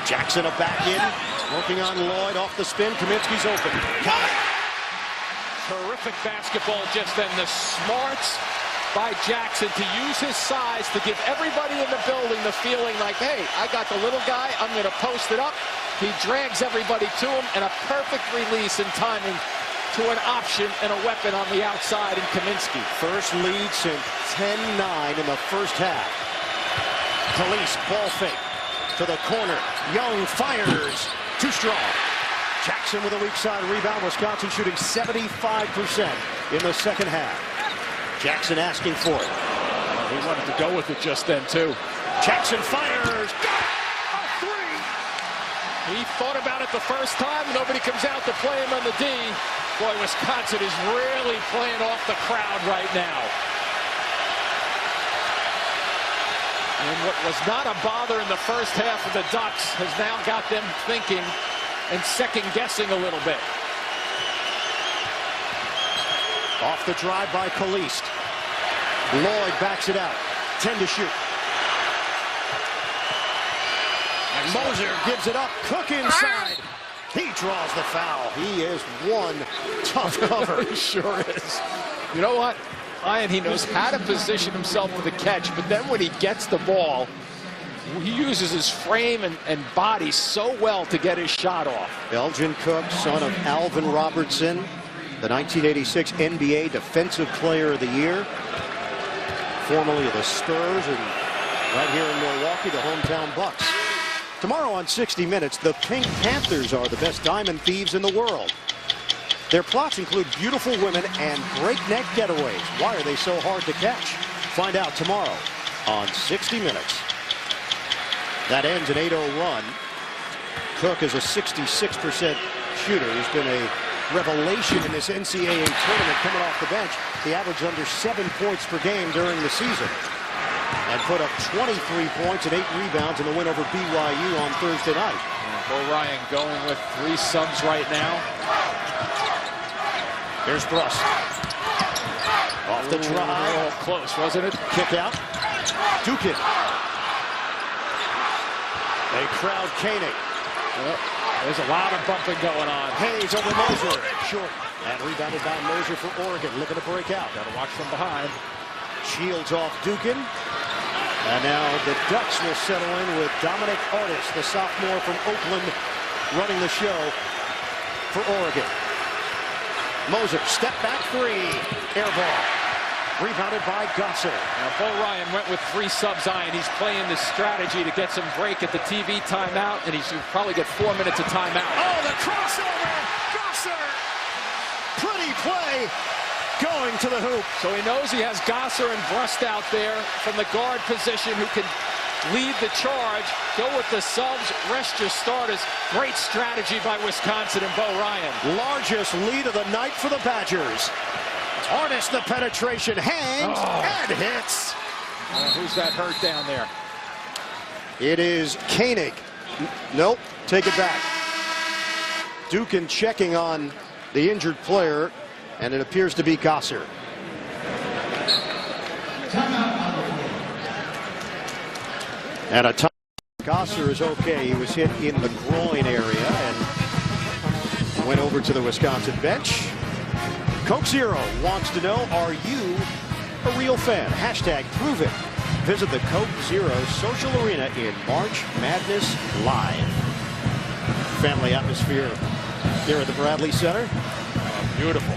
Jackson a back in, working on Lloyd off the spin. Kaminsky's open. Got it. Terrific basketball just then. The smarts by Jackson to use his size to give everybody in the building the feeling like, hey, I got the little guy, I'm going to post it up. He drags everybody to him, and a perfect release in timing to an option and a weapon on the outside in Kaminsky. First lead since 10-9 in the first half. Khalees ball fake to the corner. Young fires. Too strong. Jackson with a weak side rebound. Wisconsin shooting 75% in the second half. Jackson asking for it. He wanted to go with it just then, too. Jackson fires. A three. He thought about it the first time. Nobody comes out to play him on the D. Boy, Wisconsin is really playing off the crowd right now. And what was not a bother in the first half of the Ducks has now got them thinking and second-guessing a little bit. Off the drive by Kalist. Lloyd backs it out. 10 to shoot. And Moser gives it up. Cook inside. He draws the foul. He is one tough cover. He sure is. You know what? Ryan, he knows how to position himself for the catch, but then when he gets the ball, he uses his frame and body so well to get his shot off. Elgin Cook, son of Alvin Robertson, the 1986 NBA Defensive Player of the Year, formerly of the Spurs, and right here in Milwaukee, the hometown Bucks. Tomorrow on 60 Minutes, the Pink Panthers are the best diamond thieves in the world. Their plots include beautiful women and breakneck getaways. Why are they so hard to catch? Find out tomorrow on 60 Minutes. That ends an 8-0 run. Cook is a 66% shooter. He's been a revelation in this NCAA tournament coming off the bench. He averaged under 7 points per game during the season and put up 23 points and 8 rebounds in the win over BYU on Thursday night. Bo Ryan going with 3 subs right now. Here's Brust. Off the drive. Oh, close, wasn't it? Kick out. Dukin. A crowd caning. Well, there's a lot of bumping going on. Hayes over Moser. Short. And rebounded by Moser for Oregon. Looking to break out. Got to watch from behind. Shields off Dukin. And now the Ducks will settle in with Dominic Artis, the sophomore from Oakland, running the show for Oregon. Moser, step back three. Air ball. Rebounded by Gosser. Now, Bo Ryan went with 3 subs and he's playing this strategy to get some break at the TV timeout, and he should probably get 4 minutes of timeout. Oh, the crossover! Gosser! Pretty play going to the hoop. So he knows he has Gosser and Brust out there from the guard position who can lead the charge. Go with the subs, rest your starters. Great strategy by Wisconsin and Bo Ryan. Largest lead of the night for the Badgers. Artis, the penetration, hangs and hits. Who's that hurt down there? It is Koenig. Nope, take it back. Dukin checking on the injured player, and it appears to be Gosser. And a time. Gosser is okay. He was hit in the groin area and went over to the Wisconsin bench. Coke Zero wants to know, are you a real fan? Hashtag prove it. Visit the Coke Zero social arena in March Madness Live. Family atmosphere here at the Bradley Center. Oh, beautiful.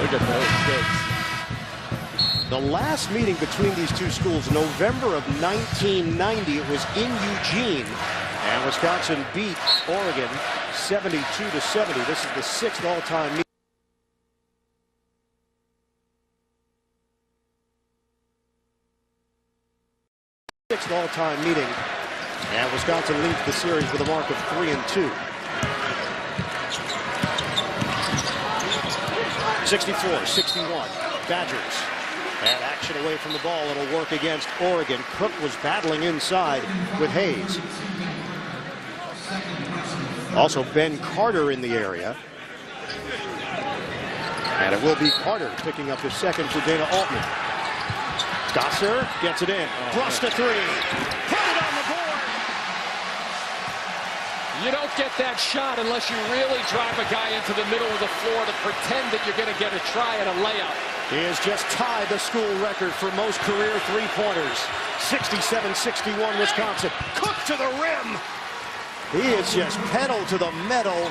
Look at those kids. The last meeting between these two schools, November of 1990, it was in Eugene, and Wisconsin beat Oregon 72-70. This is the 6th all-time meeting. All-time meeting, and Wisconsin leads the series with a mark of 3-2. 64-61, Badgers. And action away from the ball. It'll work against Oregon. Cook was battling inside with Hayes. Also Ben Carter in the area. And it will be Carter picking up his second for Dana Altman. Gosser gets it in. Brust a 3. Put it on the board. You don't get that shot unless you really drive a guy into the middle of the floor to pretend that you're going to get a try at a layup. He has just tied the school record for most career three-pointers. 67-61 Wisconsin. Cook to the rim. He is just pedal to the metal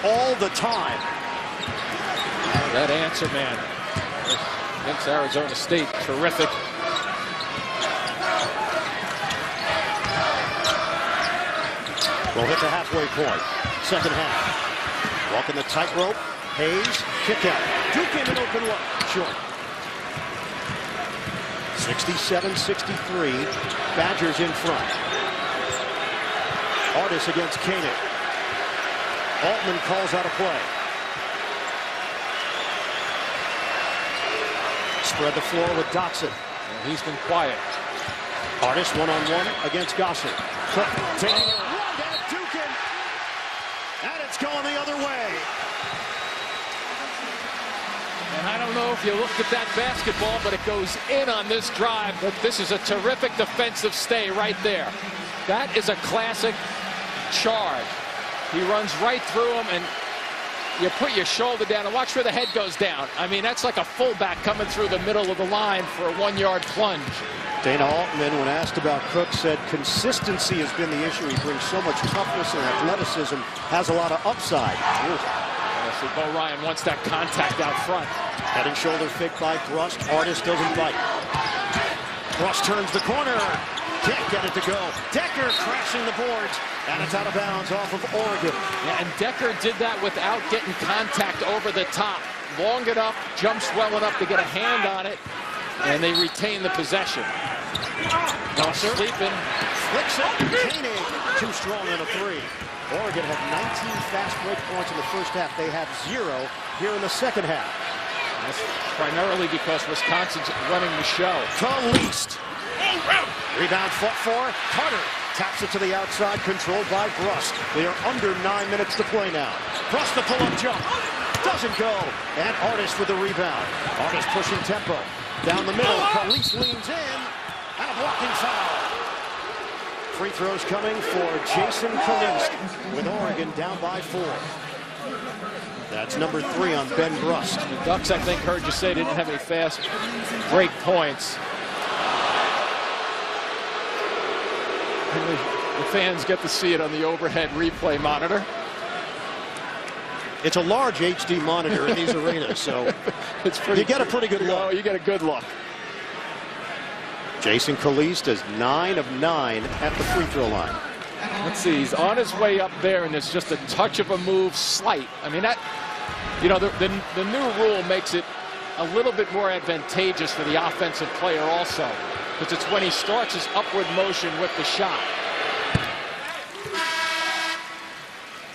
all the time. That answer man against Arizona State, terrific. We'll hit the halfway point. Second half. Walking the tightrope. Hayes, kick out. Duke in an open look. Short. 67-63. Badgers in front. Artis against Koenig. Altman calls out a play. Spread the floor with Dotson. Well, he's been quiet. Artis one-on-one against Gosser. Cook taking a run down Dukin. And it's going the other way. And I don't know if you looked at that basketball, but it goes in on this drive. But this is a terrific defensive stay right there. That is a classic charge. He runs right through him, and you put your shoulder down and watch where the head goes down. I mean, that's like a fullback coming through the middle of the line for a 1-yard plunge. Dana Altman, when asked about Cook, said consistency has been the issue. He brings so much toughness and athleticism, has a lot of upside. So Bo Ryan wants that contact out front. Head and shoulder fake by Brust. Artis doesn't bite. Brust turns the corner. Can't get it to go. Decker crashing the boards. And it's out of bounds off of Oregon. Yeah, and Decker did that without getting contact over the top. Long enough, jumps well enough to get a hand on it, and they retain the possession. Sleeping. Flicks it. Koenig. Too strong on a three. Oregon had 19 fast break points in the first half. They have 0 here in the second half. That's primarily because Wisconsin's running the show. Kalist. Rebound fought for. Carter taps it to the outside, controlled by Brust. They are under 9 minutes to play now. Brust the pull-up jump. Doesn't go. And Artis with the rebound. Artis pushing tempo. Down the middle. Kalist leans in. And a blocking foul. Free throws coming for Jason Kalist with Oregon down by 4. That's number 3 on Ben Brust. The Ducks, I think, heard you say didn't have any fast break points. The fans get to see it on the overhead replay monitor. It's a large HD monitor in these arenas, so it's pretty, you get a pretty good look. You get a good look. Jason Kalist is 9 of 9 at the free throw line. Let's see, he's on his way up there, and there's just a touch of a move, slight. I mean, that, you know, the new rule makes it a little bit more advantageous for the offensive player also, because it's when he starts his upward motion with the shot.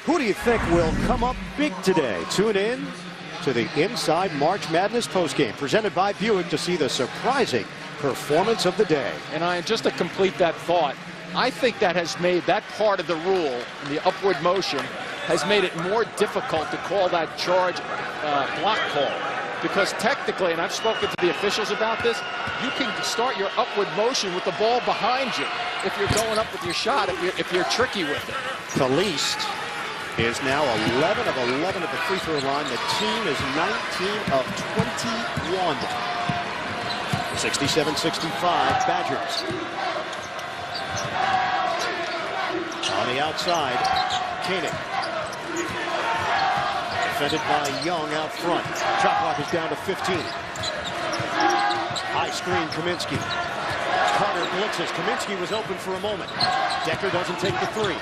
Who do you think will come up big today? Tune in to the Inside March Madness postgame, presented by Buick, to see the surprising performance of the day. And just to complete that thought, I think that has made that part of the rule, the upward motion, has made it more difficult to call that charge block call. Because technically, and I've spoken to the officials about this, you can start your upward motion with the ball behind you if you're going up with your shot, if you're tricky with it. Kalist is now 11 of 11 at the free throw line. The team is 19 of 21. 67-65 Badgers. On the outside, Koenig. Defended by Young out front. Shot clock is down to 15. High screen, Kaminsky. Carter blitzes. Kaminsky was open for a moment. Decker doesn't take the three.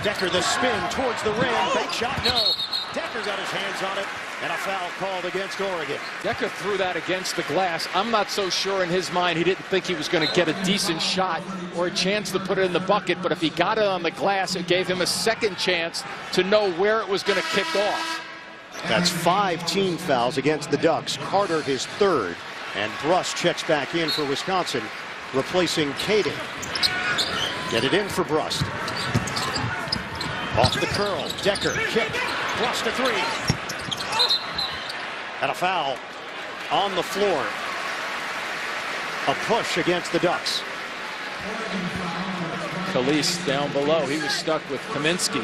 Decker the spin towards the rim. Bank shot, no. Decker got his hands on it, and a foul called against Oregon. Decker threw that against the glass. I'm not so sure in his mind he didn't think he was going to get a decent shot or a chance to put it in the bucket, but if he got it on the glass, it gave him a second chance to know where it was going to kick off. That's 5 team fouls against the Ducks. Carter his 3rd, and Brust checks back in for Wisconsin, replacing Koenig. Get it in for Brust. Off the curl, Decker, kick, Brust a 3. And a foul on the floor. A push against the Ducks. Kalist down below. He was stuck with Kaminsky.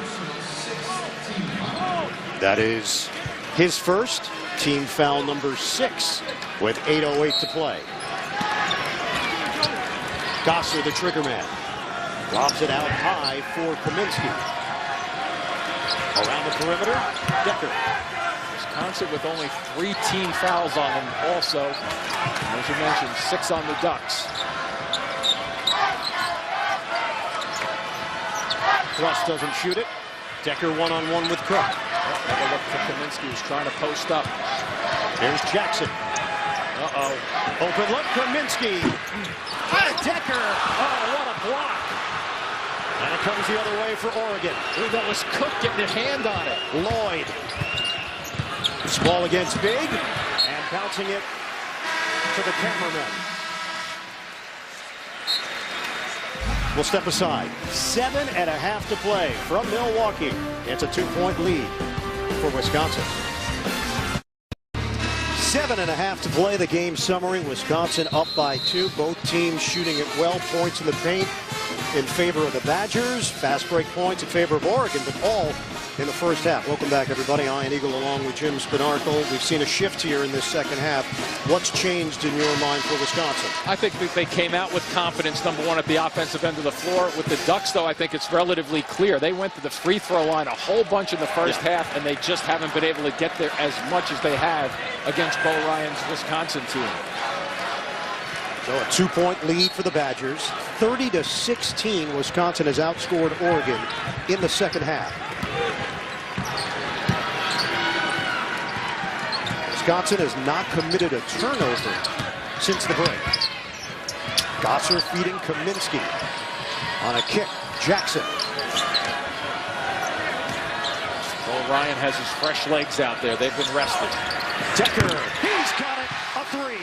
That is his first, team foul number 6 with 8:08 to play. Gosser, the trigger man, lobs it out high for Kaminsky. Around the perimeter, Decker. Wisconsin with only 3 team fouls on him also. And as you mentioned, 6 on the Ducks. Brust doesn't shoot it. Decker one-on-one with Cook. Have a look for Kaminsky, who's trying to post up. Here's Jackson. Uh-oh. Open look, Kaminsky. Decker. Oh, what a block. And it comes the other way for Oregon. Ooh, that was Cook getting his hand on it. Lloyd. Small against big. And bouncing it to the cameraman. We'll step aside. 7.5 to play from Milwaukee. It's a 2-point lead for Wisconsin. 7.5 to play. The game summary. Wisconsin up by 2. Both teams shooting it well. Points in the paint in favor of the Badgers. Fast break points in favor of Oregon, but all in the first half. Welcome back, everybody. Ian Eagle along with Jim Spinarkle. We've seen a shift here in this second half. What's changed in your mind for Wisconsin? I think they came out with confidence, number one, at the offensive end of the floor. With the Ducks, though, I think it's relatively clear. They went to the free throw line a whole bunch in the first half, and they just haven't been able to get there as much as they have against Bo Ryan's Wisconsin team. So a 2-point lead for the Badgers. 30-16, Wisconsin has outscored Oregon in the second half. Wisconsin has not committed a turnover since the break. Gosser feeding Kaminsky on a kick. Jackson. Bo Ryan has his fresh legs out there. They've been rested. Decker. He's got it. A 3.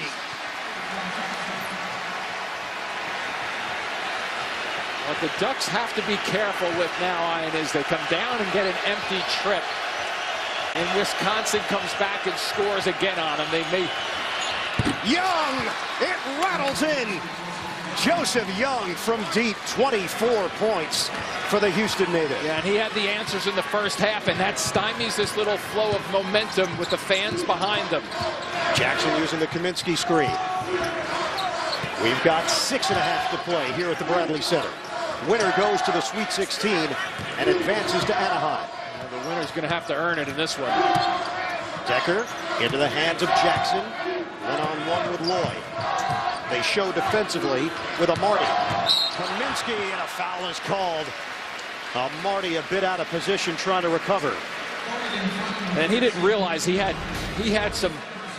What the Ducks have to be careful with now, Ian, is they come down and get an empty trip. And Wisconsin comes back and scores again on them. They may. Young! It rattles in! Joseph Young from deep, 24 points for the Houston native. Yeah, and he had the answers in the first half, and that stymies this little flow of momentum with the fans behind them. Jackson using the Kaminsky screen. We've got 6.5 to play here at the Bradley Center. Winner goes to the Sweet 16 and advances to Anaheim. The winner's going to have to earn it in this one. Decker into the hands of Jackson. One-on-one with Lloyd. They show defensively with Amarty. Kaminsky, and a foul is called. Amarty a bit out of position trying to recover. And he didn't realize he had some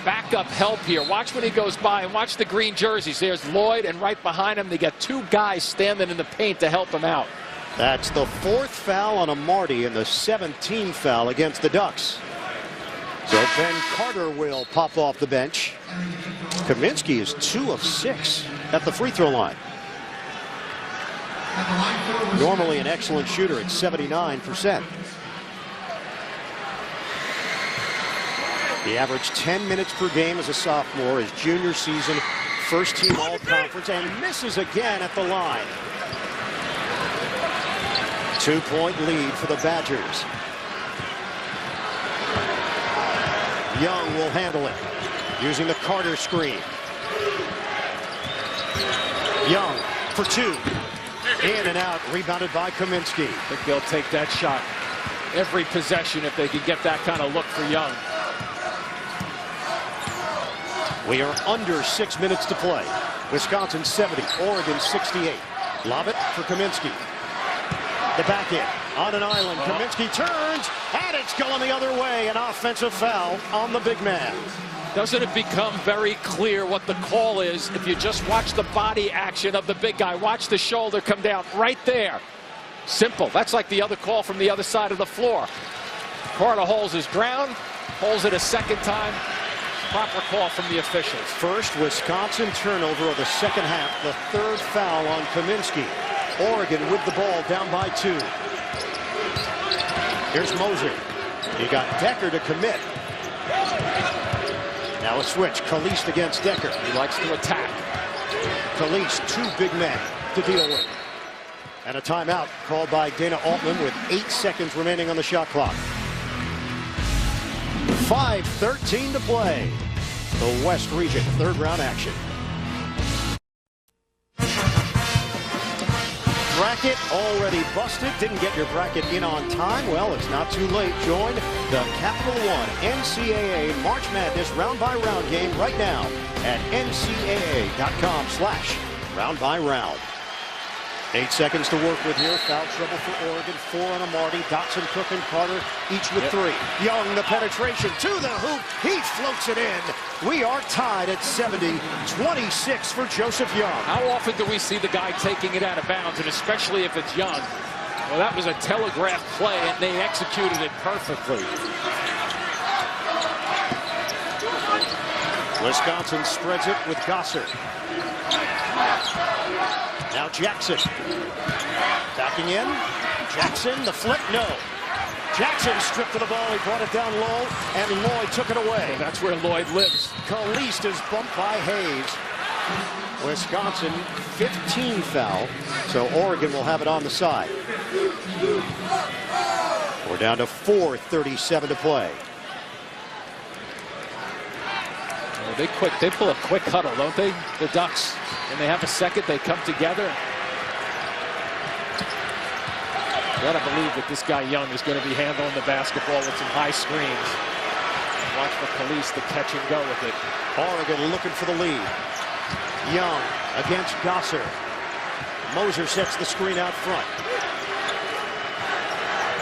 backup help here. Watch when he goes by and watch the green jerseys. There's Lloyd, and right behind him they got 2 guys standing in the paint to help him out. That's the 4th foul on Amarty and the 17th foul against the Ducks. So Ben Carter will pop off the bench. Kaminsky is 2 of 6 at the free throw line. Normally an excellent shooter at 79%. He averaged 10 minutes per game as a sophomore, his junior season, first team all-conference, and misses again at the line. 2-point lead for the Badgers. Young will handle it, using the Carter screen. Young for 2. In and out, rebounded by Kaminsky. I think they'll take that shot every possession if they can get that kind of look for Young. We are under 6 minutes to play. Wisconsin 70, Oregon 68. Lob it for Kaminsky. The back end on an island. Kaminsky turns, and it's going the other way. An offensive foul on the big man. Doesn't it become very clear what the call is if you just watch the body action of the big guy? Watch the shoulder come down right there. Simple. That's like the other call from the other side of the floor. Carter holds his ground, holds it a second time. Proper call from the officials. First Wisconsin turnover of the second half. The 3rd foul on Kaminsky. Oregon with the ball down by 2. Here's Moser. You got Decker to commit. Now a switch. Kalist against Decker. He likes to attack. Kalist, 2 big men to deal with. And a timeout called by Dana Altman with 8 seconds remaining on the shot clock. 5:13 to play. The West Region 3rd round action. Bracket already busted. Didn't get your bracket in on time. Well, it's not too late. Join the Capital One NCAA March Madness round-by-round game right now at ncaa.com/round-by-round. 8 seconds to work with here. Foul trouble for Oregon. 4 on Amarty. Dotson, Cook, and Carter each with 3. Young, the penetration to the hoop. He floats it in. We are tied at 70. 26 for Joseph Young. How often do we see the guy taking it out of bounds, and especially if it's Young? Well, that was a telegraphed play, and they executed it perfectly. Wisconsin spreads it with Gosser. Now Jackson. Backing in. Jackson, the flip, no. Jackson stripped of the ball. He brought it down low, and Lloyd took it away. Well, that's where Lloyd lives. Caliste is bumped by Hayes. Wisconsin, 15 foul, so Oregon will have it on the side. We're down to 4:37 to play. They pull a quick huddle, don't they, the Ducks? And they have a second, they come together. You gotta believe that this guy Young is going to be handling the basketball with some high screens. Watch for Caliste to catch and go with it. Oregon looking for the lead. Young against Gosser. Moser sets the screen out front.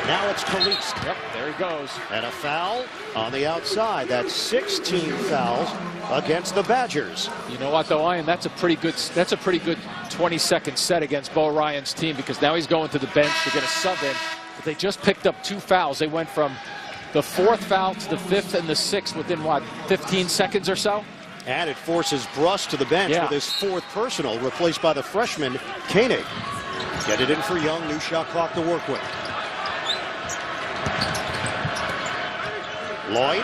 Now it's Caliste. Yep, there he goes. And a foul on the outside. That's 16 fouls against the Badgers. You know what, though, Ian? That's a pretty good 20-second set against Bo Ryan's team, because now he's going to the bench to get a sub in. But they just picked up 2 fouls. They went from the 4th foul to the 5th and the 6th within, what, 15 seconds or so? And it forces Brust to the bench with his 4th personal, replaced by the freshman Koenig. Get it in for Young. New shot clock to work with. Lloyd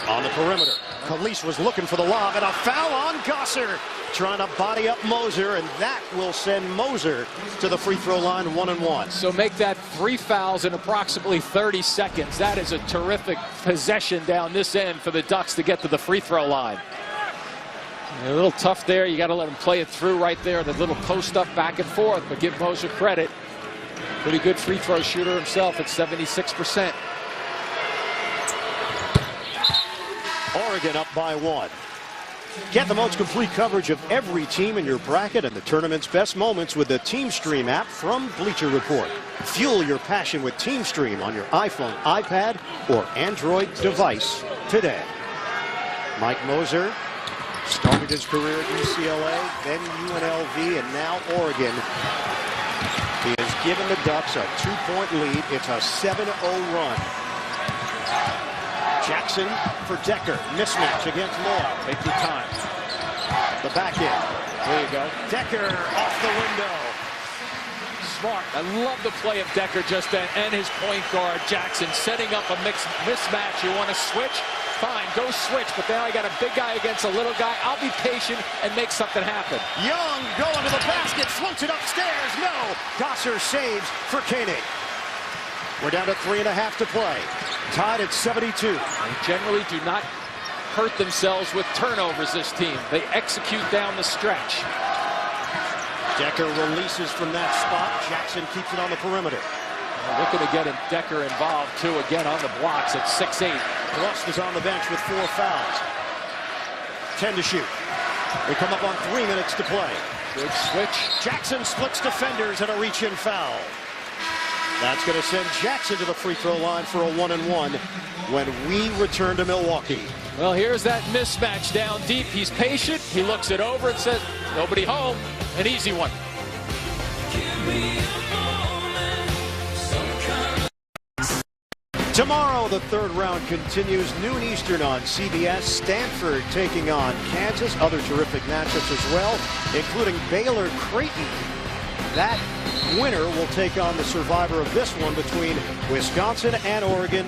on the perimeter. Caliste was looking for the lob, and a foul on Gosser, trying to body up Moser, and that will send Moser to the free throw line, 1-1. So make that 3 fouls in approximately 30 seconds. That is a terrific possession down this end for the Ducks to get to the free throw line. A little tough there. You got to let him play it through right there. The little post up back and forth, but give Moser credit. Pretty good free throw shooter himself at 76%. Oregon up by 1. Get the most complete coverage of every team in your bracket and the tournament's best moments with the TeamStream app from Bleacher Report. Fuel your passion with TeamStream on your iPhone, iPad, or Android device today. Mike Moser started his career at UCLA, then UNLV, and now Oregon. He has given the Ducks a 2-point lead. It's a 7-0 run. Jackson for Decker. Mismatch against Lloyd. Take your time. The back end. There you go. Decker off the window. Smart. I love the play of Decker just then, and his point guard, Jackson, setting up a mismatch. You want to switch? Fine, go switch. But now I got a big guy against a little guy. I'll be patient and make something happen. Young going to the basket. Floats it upstairs. No. Gosser saves for Koenig. We're down to 3.5 to play. Tied at 72. They generally do not hurt themselves with turnovers, this team. They execute down the stretch. Decker releases from that spot. Jackson keeps it on the perimeter. They're looking to get Decker involved, too, again on the blocks at 6'8". Brust is on the bench with 4 fouls. 10 to shoot. We come up on 3 minutes to play. Good switch. Jackson splits defenders and a reach-in foul. That's going to send Jackson to the free throw line for a 1-and-1 when we return to Milwaukee. Well, here's that mismatch down deep. He's patient. He looks it over and says, nobody home. An easy one. Tomorrow, the 3rd round continues, noon Eastern on CBS. Stanford taking on Kansas. Other terrific matchups as well, including Baylor-Creighton. That winner will take on the survivor of this one between Wisconsin and Oregon.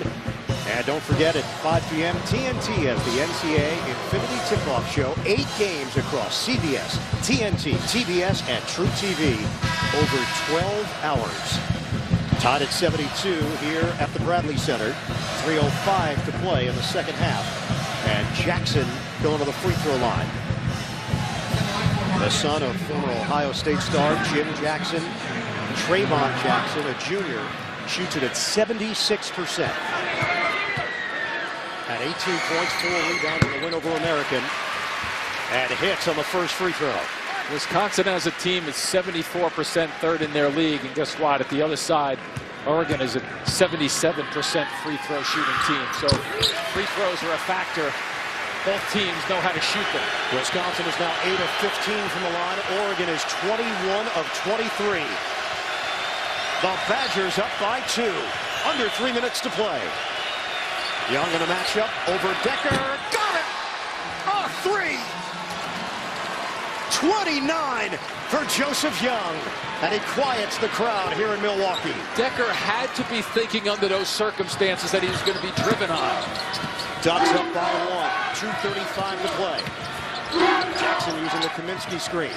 And don't forget, at 5 p.m., TNT has the NCAA Infinity Tip-Off Show. 8 games across CBS, TNT, TBS, and True TV over 12 hours. Tied at 72 here at the Bradley Center. 3:05 to play in the second half. And Jackson going to the free throw line. The son of former Ohio State star Jim Jackson, Trayvon Jackson, a junior, shoots it at 76%. At 18 points, 4 rebounds in the win over American. And hits on the first free throw. Wisconsin as a team is 74% third in their league, and guess what? At the other side, Oregon is a 77% free throw shooting team. So free throws are a factor. Both teams know how to shoot them. Wisconsin is now 8 of 15 from the line. Oregon is 21 of 23. The Badgers up by 2. Under 3 minutes to play. Young in a matchup over Decker. Got it! A 3! 29 for Joseph Young. And he quiets the crowd here in Milwaukee. Decker had to be thinking under those circumstances that he was going to be driven on. Ducks up by 1. 2:35 to play. Jackson using the Kaminsky screen.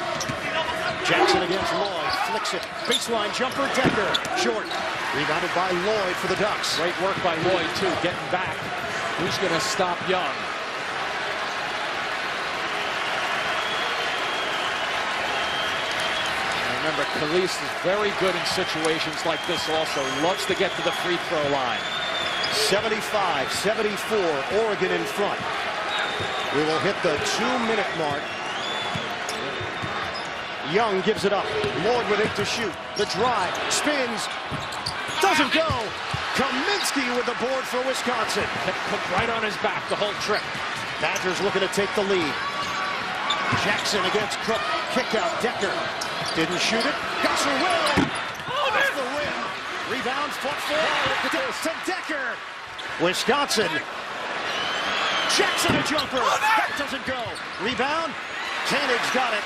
Jackson against Lloyd. Flicks it. Baseline jumper. Decker. Short. Rebounded by Lloyd for the Ducks. Great work by Lloyd, too, getting back. Who's going to stop Young? Remember, Calise is very good in situations like this also. Loves to get to the free throw line. 75-74, Oregon in front. We will hit the 2-minute mark. Young gives it up. Lloyd with 8 to shoot. The drive, spins, doesn't go. Kaminsky with the board for Wisconsin. Cook right on his back the whole trip. Badgers looking to take the lead. Jackson against Cook. Kick out Decker. Didn't shoot it. Gosser will. Off the rim. Rebound, fought for. To Decker. Wisconsin. Jackson a jumper. That doesn't go. Rebound. Koenig's got it.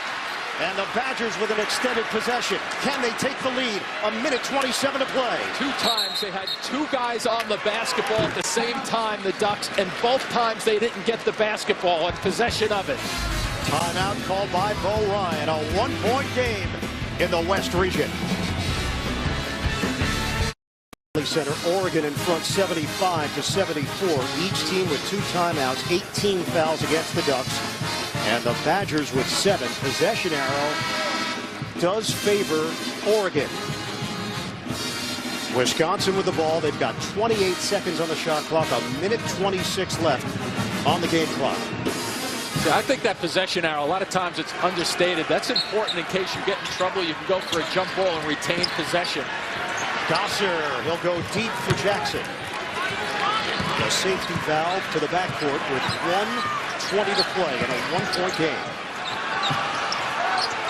And the Badgers with an extended possession. Can they take the lead? 1:27 to play. 2 times they had 2 guys on the basketball at the same time, the Ducks, and both times they didn't get the basketball in possession of it. Timeout called by Bo Ryan. A 1-point game in the West region. Center, Oregon in front 75-74. Each team with 2 timeouts, 18 fouls against the Ducks. And the Badgers with 7. Possession arrow does favor Oregon. Wisconsin with the ball. They've got 28 seconds on the shot clock. 1:26 left on the game clock. I think that possession arrow, a lot of times it's understated. That's important in case you get in trouble. You can go for a jump ball and retain possession. Gosser, he'll go deep for Jackson. The safety valve to the backcourt with 1:20 to play in a 1-point game.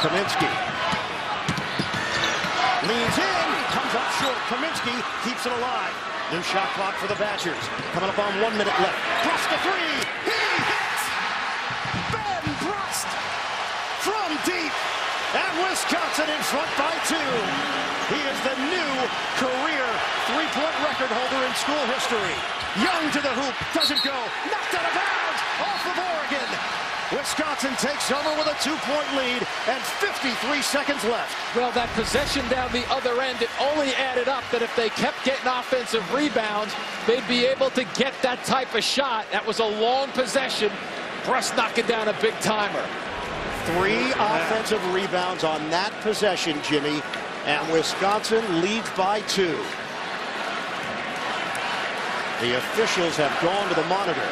Kaminsky leans in, comes up short. Kaminsky keeps it alive. New shot clock for the Badgers. Coming up on 1 minute left. Brust the 3. He hits! Ben Brust from deep. And Wisconsin in front by 2. He is the new career 3-point record holder in school history. Young to the hoop, doesn't go, knocked out of bounds, off of Oregon. Wisconsin takes over with a 2-point lead and 53 seconds left. Well, that possession down the other end, it only added up that if they kept getting offensive rebounds, they'd be able to get that type of shot. That was a long possession. Brust knocking down a big timer. 3 offensive rebounds on that possession, Jimmy, and Wisconsin leads by 2. The officials have gone to the monitor.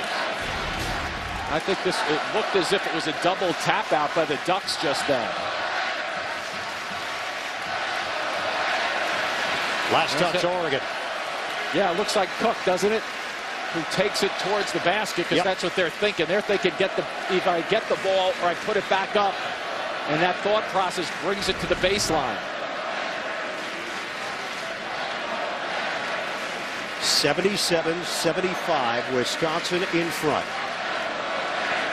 I think it looked as if it was a double tap out by the Ducks just then. Last touch, Oregon. Yeah, it looks like Cook, doesn't it? Who takes it towards the basket because that's what they're thinking. They're thinking, if I get the ball or I put it back up. And that thought process brings it to the baseline. 77-75, Wisconsin in front.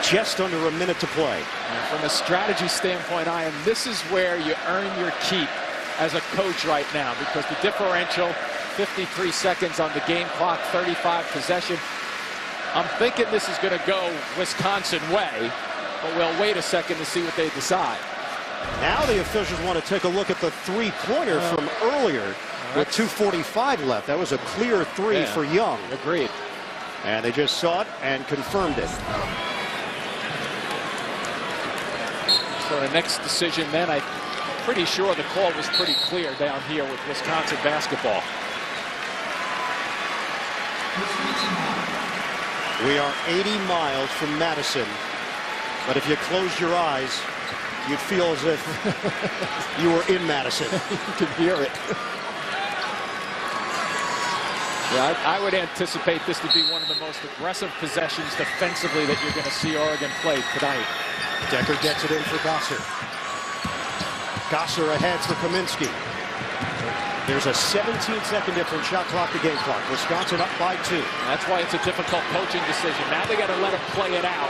Just under a minute to play. And from a strategy standpoint, this is where you earn your keep as a coach right now, because the differential, 53 seconds on the game clock, 35 possession. I'm thinking this is going to go Wisconsin way, but we'll wait a second to see what they decide. Now the officials want to take a look at the 3-pointer from earlier with 2:45 left. That was a clear 3 for Young. Agreed. And they just saw it and confirmed it. So the next decision then, I'm pretty sure the call was pretty clear down here with Wisconsin basketball. We are 80 miles from Madison, but if you close your eyes, you'd feel as if you were in Madison. You can hear it. Yeah, I would anticipate this to be one of the most aggressive possessions defensively that you're going to see Oregon play tonight. Decker gets it in for Gosser. Gosser ahead for Kaminsky. There's a 17-second difference, shot clock to game clock. Wisconsin up by 2. That's why it's a difficult coaching decision. Now they got to let him play it out.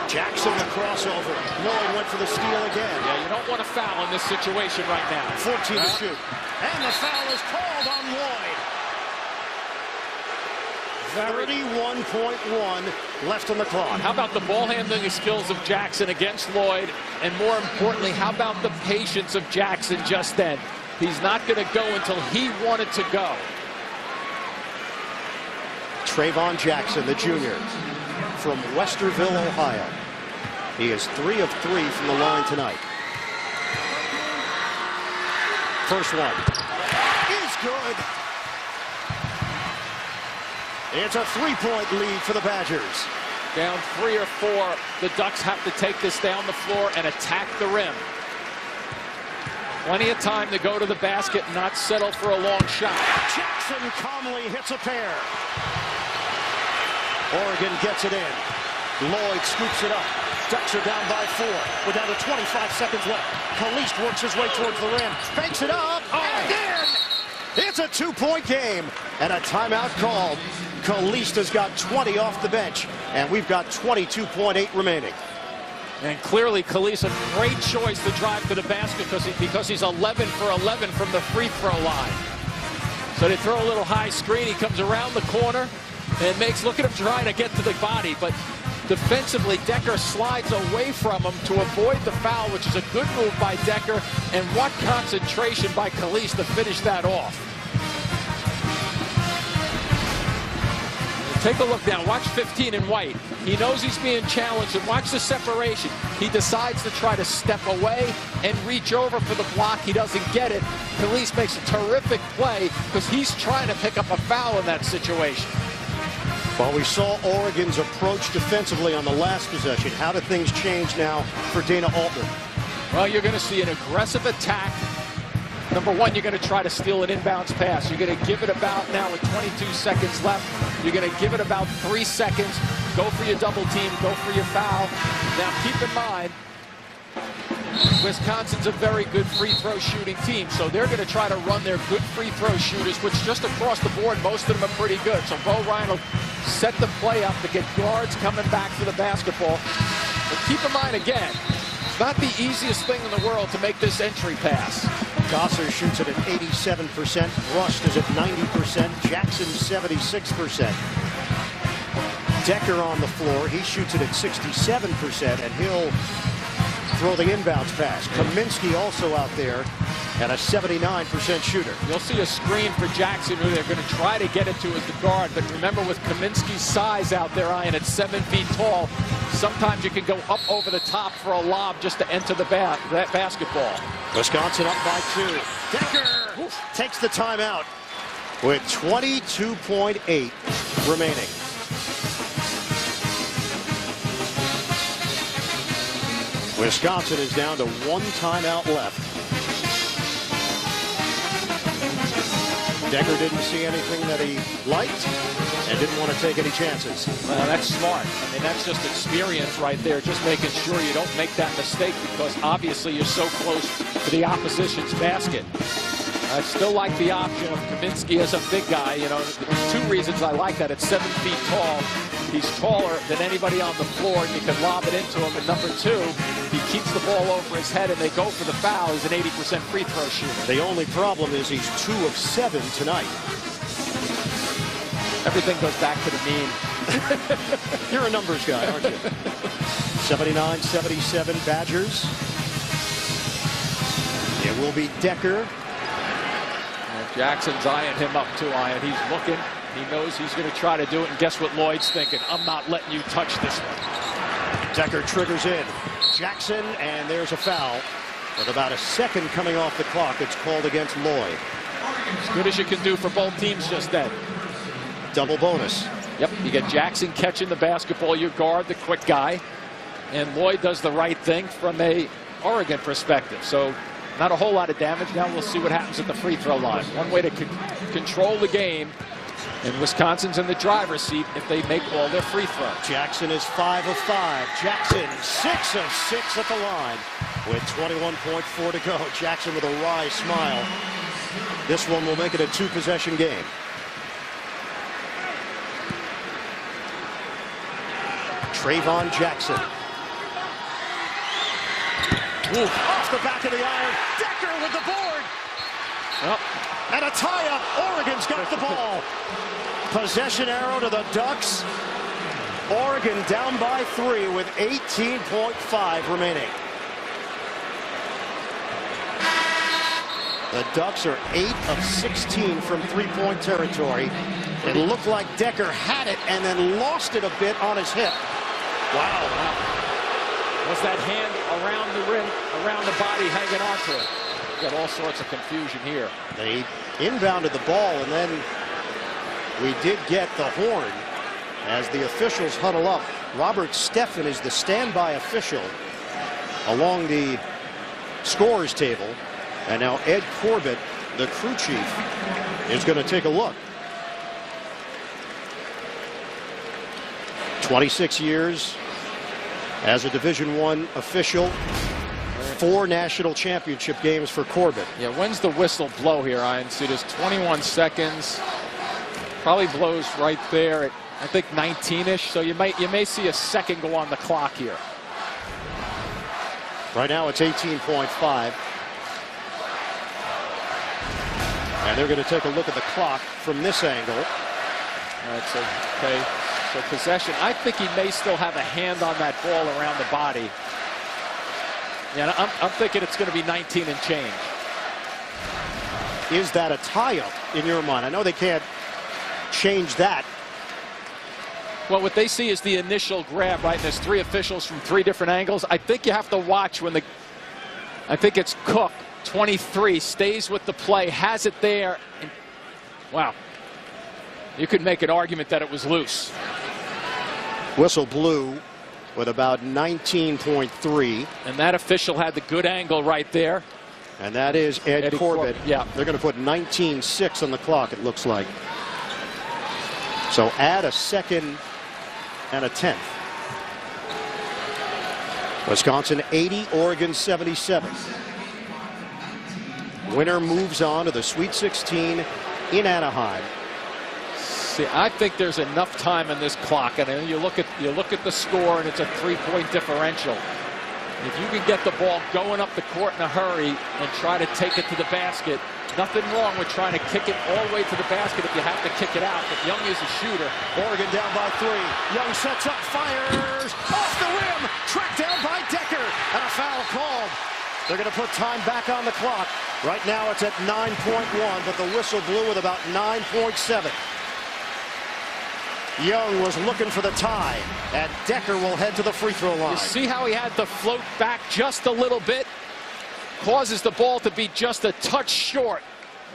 Jackson the crossover. Lloyd went for the steal again. Yeah, you don't want to foul in this situation right now. 14 to shoot. And the foul is called on Lloyd. 31.1 left on the clock. How about the ball handling skills of Jackson against Lloyd? And more importantly, how about the patience of Jackson just then? He's not going to go until he wanted to go. Trayvon Jackson, the junior, from Westerville, Ohio. He is 3 of 3 from the line tonight. First one is good. It's a 3-point lead for the Badgers. Down 3 or 4, the Ducks have to take this down the floor and attack the rim. Plenty of time to go to the basket and not settle for a long shot. Jackson calmly hits a pair. Oregon gets it in. Lloyd scoops it up. Ducks are down by 4. We're down to 25 seconds left. Kalist works his way towards the rim. Banks it up. And in! It's a 2-point game. And a timeout called. Kalist has got 20 off the bench. And we've got 22.8 remaining. And clearly, Kalist, a great choice to drive to the basket because he's 11 for 11 from the free throw line. So they throw a little high screen. He comes around the corner and look at him trying to get to the body. But defensively, Decker slides away from him to avoid the foul, which is a good move by Decker. And what concentration by Kalist to finish that off. Take a look now. Watch 15 in white. He knows he's being challenged, and watch the separation. He decides to try to step away and reach over for the block. He doesn't get it. Kalist makes a terrific play because he's trying to pick up a foul in that situation. Well, we saw Oregon's approach defensively on the last possession. How do things change now for Dana Altman? Well, you're going to see an aggressive attack. Number one, you're going to try to steal an inbounds pass. You're going to give it about, now with 22 seconds left, you're going to give it about 3 seconds. Go for your double team. Go for your foul. Now, keep in mind, Wisconsin's a very good free throw shooting team, so they're going to try to run their good free throw shooters, which just across the board, most of them are pretty good. So Bo Ryan will set the play up to get guards coming back for the basketball. But keep in mind, again, it's not the easiest thing in the world to make this entry pass. Gosser shoots it at 87%. Brust is at 90%. Jackson 76%. Decker on the floor. He shoots it at 67%, and he'll throw the inbounds pass. Kaminsky also out there and a 79% shooter. You'll see a screen for Jackson, who they're going to try to get it to as the guard. But remember, with Kaminsky's size out there, Ian, at 7 feet tall, sometimes you can go up over the top for a lob just to enter that basketball. Wisconsin up by 2. Decker takes the timeout with 22.8 remaining. Wisconsin is down to 1 timeout left. Decker didn't see anything that he liked and didn't want to take any chances. Well, that's smart. I mean, that's just experience right there, just making sure you don't make that mistake because obviously you're so close to the opposition's basket. I still like the option of Kaminsky as a big guy. You know, 2 reasons I like that. At 7 feet tall, he's taller than anybody on the floor, and you can lob it into him. And number 2, he keeps the ball over his head and they go for the foul. He's an 80% free throw shooter. The only problem is he's 2 of 7 tonight. Everything goes back to the mean. You're a numbers guy, aren't you? 79-77 Badgers. It will be Decker. Jackson's eyeing him up too, Ian. He's looking. He knows he's going to try to do it. And guess what Lloyd's thinking? I'm not letting you touch this one. Decker triggers in. Jackson, and there's a foul. With about a second coming off the clock, it's called against Lloyd. As good as you can do for both teams just then. Double bonus. Yep, you get Jackson catching the basketball. You guard the quick guy. and Lloyd does the right thing from a Oregon perspective. So not a whole lot of damage. Now we'll see what happens at the free throw line. One way to control the game, and Wisconsin's in the driver's seat if they make all their free throws. Jackson is 5 of 5. Jackson 6 of 6 at the line with 21.4 to go. Jackson with a wry smile. This one will make it a 2-possession game. Trayvon Jackson. Ooh. Off the back of the iron. Decker with the board. Well, and a tie-up. Oregon's got the ball. Possession arrow to the Ducks. Oregon down by 3 with 18.5 remaining. The Ducks are 8 of 16 from three-point territory. It looked like Decker had it and then lost it a bit on his hip. Wow. Was that hand around the rim, around the body, hanging on to it? Got all sorts of confusion here. They inbounded the ball, and then we did get the horn as the officials huddle up. Robert Steffen is the standby official along the scores table. And now Ed Corbett, the crew chief, is going to take a look. 26 years as a Division I official. 4 national championship games for Corbett. Yeah, when's the whistle blow here, Ian? See, there's 21 seconds. Probably blows right there at, I think, 19-ish. So you may see a second go on the clock here. Right now it's 18.5. And they're going to take a look at the clock from this angle. All right, so, okay, so possession. I think he may still have a hand on that ball around the body. Yeah, I'm thinking it's going to be 19 and change. Is that a tie-up in your mind? I know they can't change that. Well, what they see is the initial grab, right? And there's 3 officials from 3 different angles. I think you have to watch when I think it's Cook, 23, stays with the play, has it there. And, wow. You could make an argument that it was loose. Whistle blew with about 19.3. And that official had the good angle right there. And that is Ed Corbett. Yeah. They're going to put 19.6 on the clock, it looks like. So add a second and a 10th. Wisconsin 80, Oregon 77. Winner moves on to the Sweet 16 in Anaheim. See, I think there's enough time in this clock, and you look at the score, and it's a 3-point differential. If you can get the ball going up the court in a hurry and try to take it to the basket, nothing wrong with trying to kick it all the way to the basket if you have to kick it out. But Young is a shooter. Oregon down by 3. Young sets up, fires off the rim, tracked down by Decker, and a foul called. They're going to put time back on the clock. Right now it's at 9.1, but the whistle blew with about 9.7. Young was looking for the tie, and Decker will head to the free throw line. You see how he had to float back just a little bit? Causes the ball to be just a touch short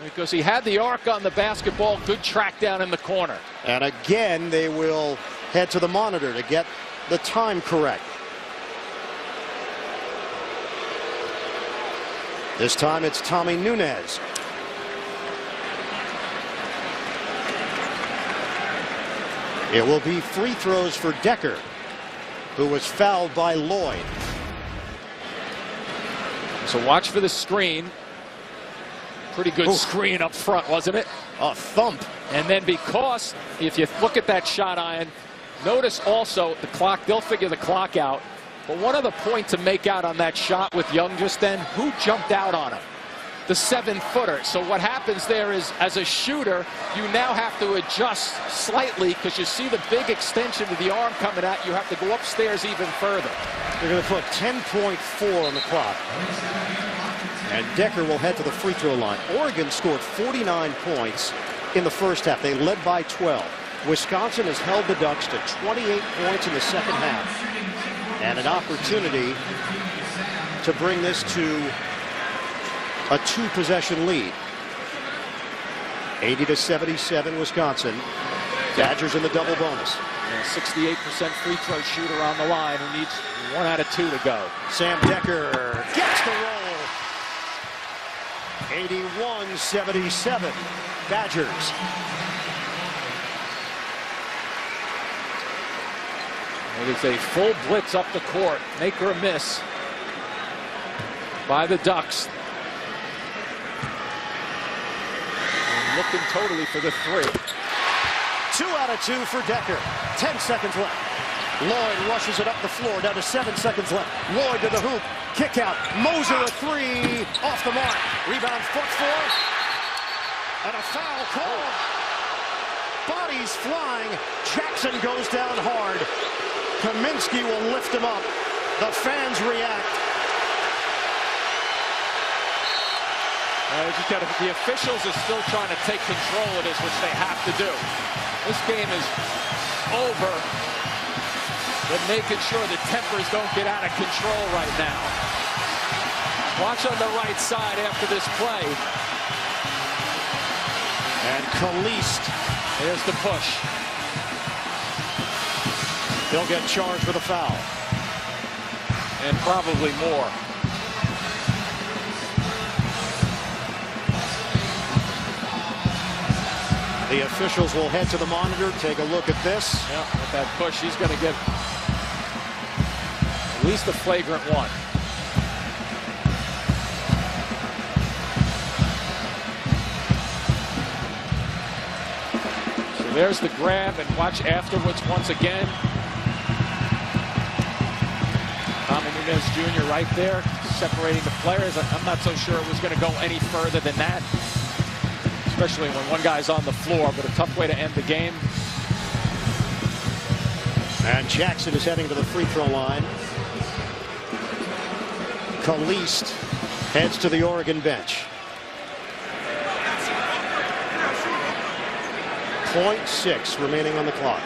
because he had the arc on the basketball. Good track down in the corner. And again, they will head to the monitor to get the time correct. This time it's Tommy Nunez. It will be free throws for Decker, who was fouled by Lloyd. So watch for the screen. Pretty good screen up front, wasn't it? A thump. And then because, if you look at that shot, Ian, notice also the clock, they'll figure the clock out. But one other point to make out on that shot with Young just then, who jumped out on him? The 7-footer. So what happens there is, as a shooter, you now have to adjust slightly because you see the big extension of the arm coming out. You have to go upstairs even further. They're going to put 10.4 on the clock. And Decker will head to the free throw line. Oregon scored 49 points in the first half. They led by 12. Wisconsin has held the Ducks to 28 points in the second half. And an opportunity to bring this to a 2-possession lead. 80-77 Wisconsin. Badgers in the double bonus. And a 68% free throw shooter on the line who needs 1 out of 2 to go. Sam Decker gets the roll. 81-77. Badgers. It is a full blitz up the court. Make or miss by the Ducks. And looking totally for the 3. 2 out of 2 for Decker. 10 seconds left. Lloyd rushes it up the floor. Down to 7 seconds left. Lloyd to the hoop. Kick out. Moser a 3. Off the mark. Rebound foot 4. And a foul call. Bodies flying. Jackson goes down hard. Kaminsky will lift him up. The fans react. The officials are still trying to take control of this, which they have to do. This game is over. They're making sure the tempers don't get out of control right now. Watch on the right side after this play. And Kalist. There's the push. He'll get charged with a foul. And probably more. The officials will head to the monitor, take a look at this. Yeah, with that push, he's going to get at least a flagrant 1. So there's the grab, and watch afterwards once again. Tommy Nunez Jr. right there, separating the players. I'm not so sure it was going to go any further than that, especially when one guy's on the floor, but a tough way to end the game. And Jackson is heading to the free throw line. Kalist heads to the Oregon bench. 0.6 remaining on the clock.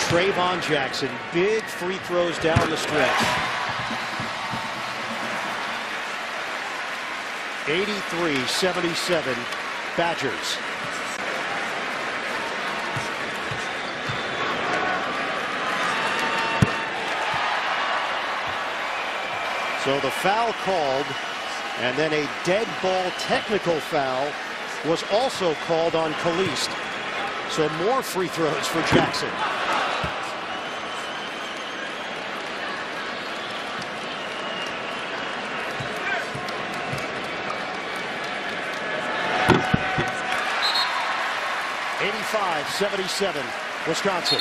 Trayvon Jackson, big free throws down the stretch. 83-77 Badgers. So the foul called, and then a dead ball technical foul was also called on Kalist. So more free throws for Jackson. .77 Wisconsin.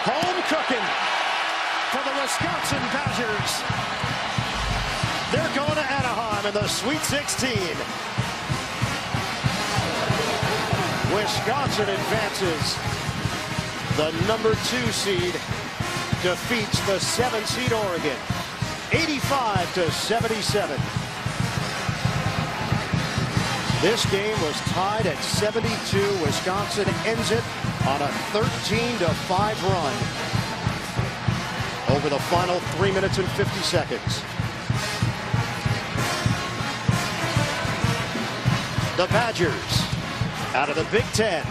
Home cooking for the Wisconsin Badgers. They're going to Anaheim in the Sweet 16. Wisconsin advances. The number 2 seed defeats the 7 seed Oregon. 85-77. This game was tied at 72. Wisconsin ends it on a 13-5 run over the final 3 minutes and 50 seconds. The Badgers, out of the Big Ten,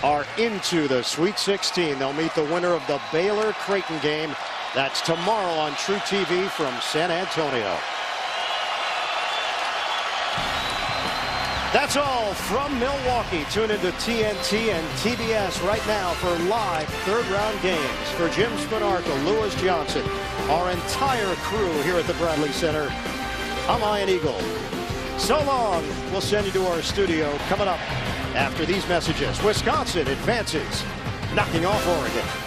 are into the Sweet 16. They'll meet the winner of the Baylor-Creighton game. That's tomorrow on True TV from San Antonio. That's all from Milwaukee. Tune into TNT and TBS right now for live third-round games. For Jim Spinarco, Lewis Johnson, our entire crew here at the Bradley Center, I'm Ian Eagle. So long. We'll send you to our studio coming up after these messages. Wisconsin advances, knocking off Oregon.